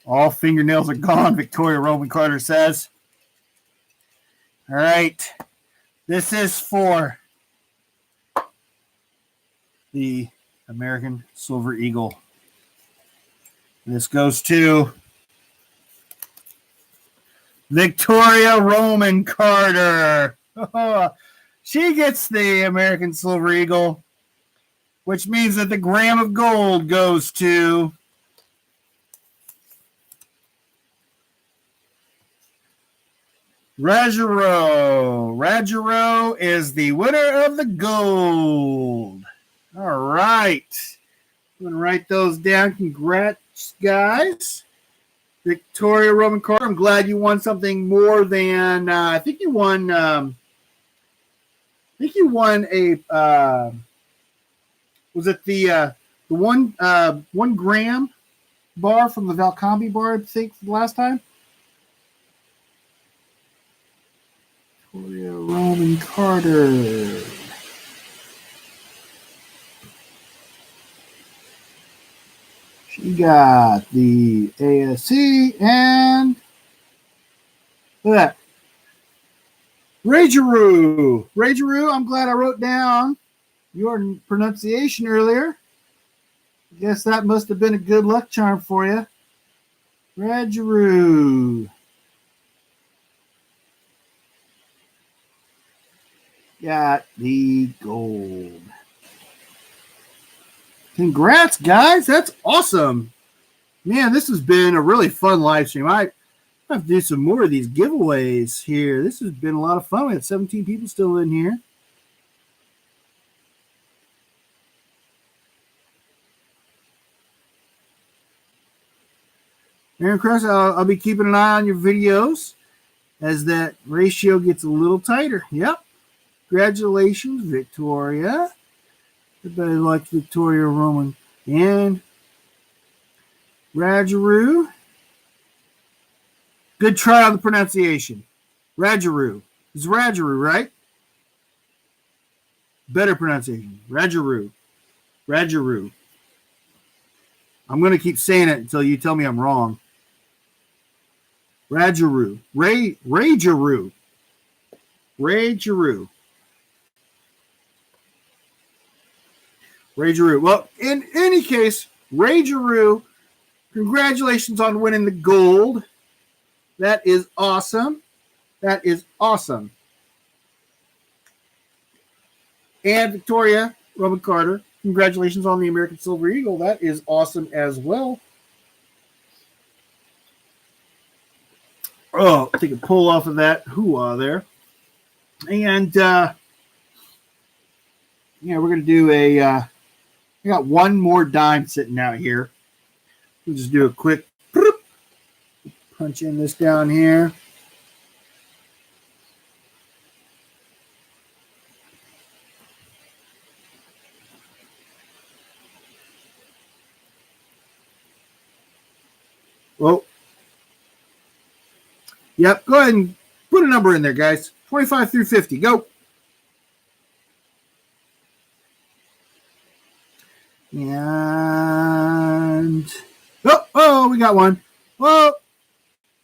A: All fingernails are gone, Victoria Roman Carter says. All right, this is for the American Silver Eagle. This goes to Victoria Roman Carter. She gets the American Silver Eagle, which means that the gram of gold goes to Rajaro. Rajaro is the winner of the gold. All right. I'm going to write those down. Congrats, guys. Victoria Roman Carter, I'm glad you won something more than I think you won a was it the 1 gram bar from the Valcambi bar, I think, the last time? Victoria Roman Carter. She got the ASC and look at that. Rajaroo. Rajaroo, I'm glad I wrote down your pronunciation earlier. I guess that must have been a good luck charm for you. Rajaroo. Got the gold. Congrats, guys. That's awesome. Man, this has been a really fun live stream. I have to do some more of these giveaways here. This has been a lot of fun. We have 17 people still in here. Aaron Cross, I'll be keeping an eye on your videos as that ratio gets a little tighter. Yep. Congratulations, Victoria. Everybody likes Victoria Roman. And Rajaroo. Good try on the pronunciation. Rajaroo. It's Rajaroo, right? Better pronunciation. Rajaroo. Rajaroo. I'm going to keep saying it until you tell me I'm wrong. Rajaroo. Rajaroo. Rajaroo. Rajaroo. Well, in any case, Rajaroo, congratulations on winning the gold. That is awesome. That is awesome. And Victoria Roman Carter, congratulations on the American Silver Eagle. That is awesome as well. Oh, take a pull off of that hoo-ah there. And Yeah, we're going to do I got one more dime sitting out here. We'll just do a quick punch in this down here. Well, yep, go ahead and put a number in there, guys. 25 through 50. Go. And oh, we got one. Whoa.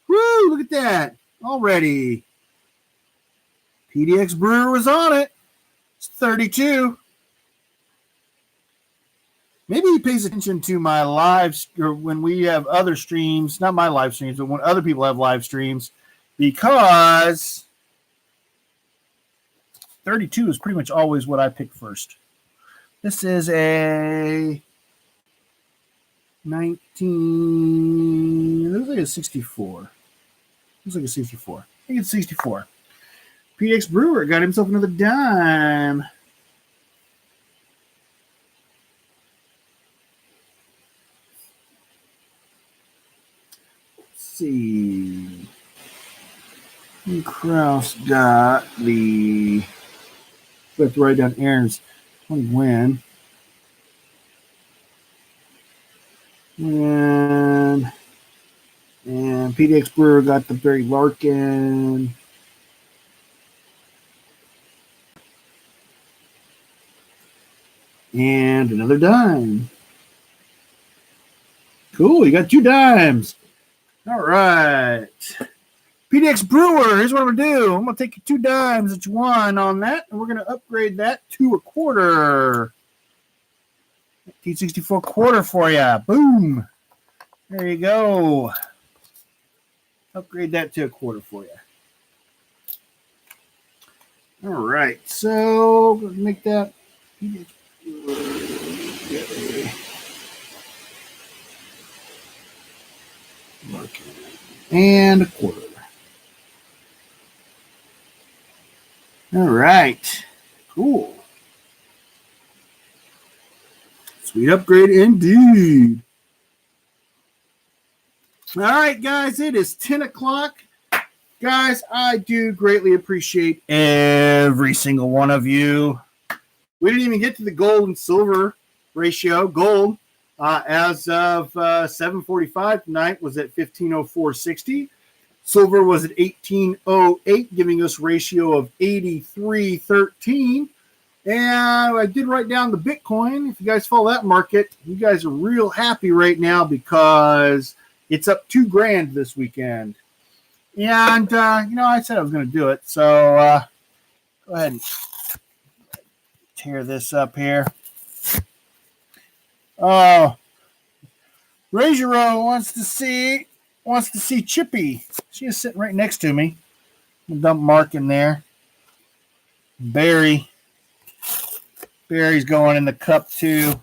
A: Woo, look at that. Already. PDX Brewer was on it. It's 32. Maybe he pays attention to my lives or when we have other streams, not my live streams, but when other people have live streams, because 32 is pretty much always what I pick first. This is a 19. It looks like a 64. Looks like a 64. I think it's 64. PDX Brewer got himself another dime. Let's see. And Kraus got the. We have to write down Aaron's 20 win. And PDX Brewer got the Barry Larkin. And another dime. Cool, you got 2 dimes. All right. PDX Brewer, here's what I'm going to do. I'm going to take your 2 dimes that you won on that, and we're going to upgrade that to a quarter. T64 quarter for you. Boom. There you go. Upgrade that to a quarter for you. All right. So, we're going to make that. And a quarter. All right. Cool. Sweet upgrade indeed. All right, guys, it is 10 o'clock. Guys, I do greatly appreciate every single one of you. We didn't even get to the gold and silver ratio. Gold, as of 7:45 tonight, was at 1504.60. Silver was at 1808, giving us ratio of 83.13. And I did write down the Bitcoin. If you guys follow that market, you guys are real happy right now because it's up $2,000 this weekend. And, I said I was going to do it. So go ahead and tear this up here. Oh, Rajiro wants to see Chippy. She is sitting right next to me. I'll dump Mark in there. Barry's going in the cup too.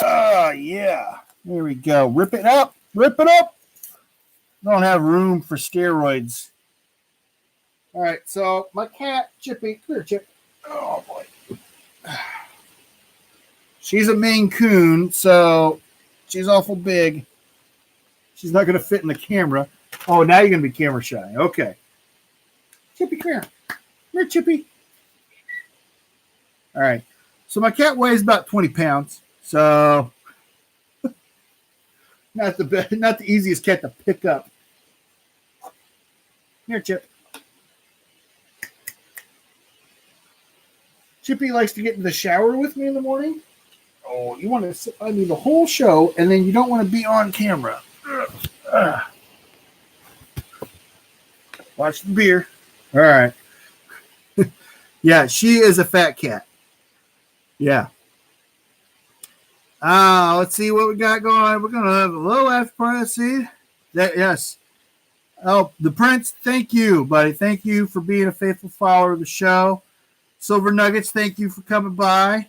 A: Oh, yeah. There we go. Rip it up. Rip it up. Don't have room for steroids. All right, so my cat, Chippy. Come here, Chip. Oh, boy. She's a Maine Coon, so she's awful big. She's not going to fit in the camera. Oh, now you're going to be camera shy. Okay. Chippy, come here. Come here, Chippy. All right. So my cat weighs about 20 pounds. So not the easiest cat to pick up. Here, Chip. Chippy likes to get in the shower with me in the morning. Oh, you want to sit by me the whole show, and then you don't want to be on camera. Watch the beer. All right. Yeah, she is a fat cat. Yeah. Let's see what we got going on. We're going to have a little after party. Let's see. Yes. Oh, the Prince, thank you, buddy. Thank you for being a faithful follower of the show. Silver Nuggets, thank you for coming by.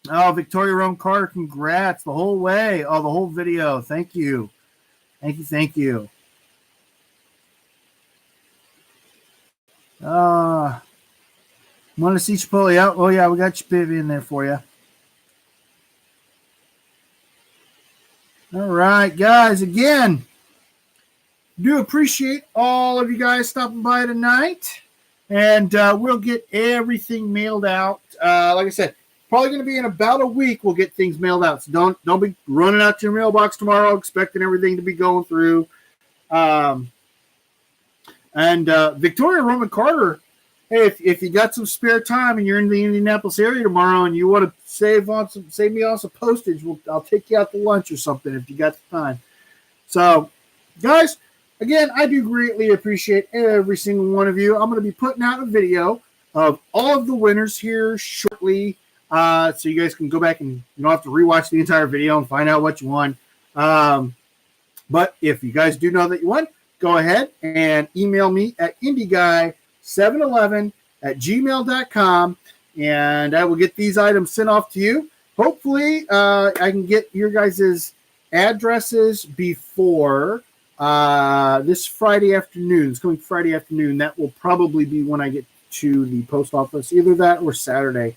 A: Oh, Victoria Rome Carter, congrats the whole way. Oh, the whole video. Thank you. Thank you. Want to see Chipotle out? Oh, yeah, we got Chipotle in there for you. All right, guys, again, do appreciate all of you guys stopping by tonight. And we'll get everything mailed out. Like I said, probably going to be in about a week we'll get things mailed out. So don't be running out to your mailbox tomorrow expecting everything to be going through. Victoria Roman Carter, hey, if you got some spare time and you're in the Indianapolis area tomorrow and you want to save me on some postage, I'll take you out to lunch or something if you got the time. So, guys, again, I do greatly appreciate every single one of you. I'm going to be putting out a video of all of the winners here shortly, so you guys can go back and you don't have to rewatch the entire video and find out what you won. But if you guys do know that you won, go ahead and email me at indieguy711@gmail.com, and I will get these items sent off to you. Hopefully, I can get your guys' addresses before this Friday afternoon. It's coming Friday afternoon. That will probably be when I get to the post office, either that or Saturday.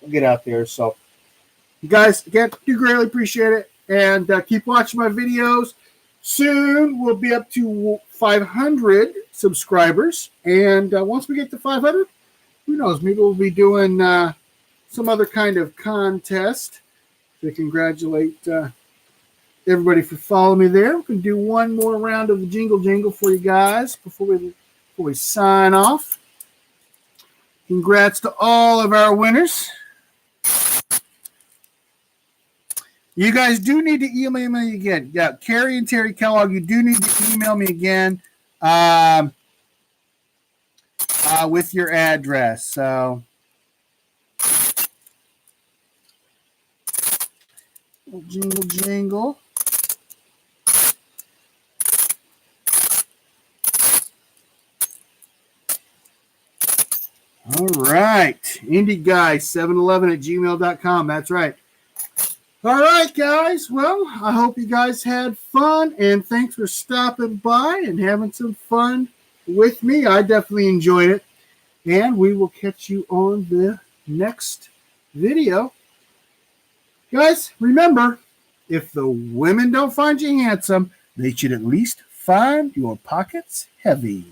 A: I'll get out there. So, you guys, again, do greatly appreciate it, and keep watching my videos. Soon we'll be up to 500 subscribers, and once we get to 500, who knows, maybe we'll be doing some other kind of contest to congratulate everybody for following me there. We can do one more round of the jingle for you guys before we sign off. Congrats to all of our winners. You guys do need to email me again. Yeah, Carrie and Terry Kellogg, you do need to email me again with your address. So, jingle. All right. IndieGuy711@gmail.com. That's right. All right, guys. Well, I hope you guys had fun, and thanks for stopping by and having some fun with me. I definitely enjoyed it, and we will catch you on the next video. Guys, remember, if the women don't find you handsome, they should at least find your pockets heavy.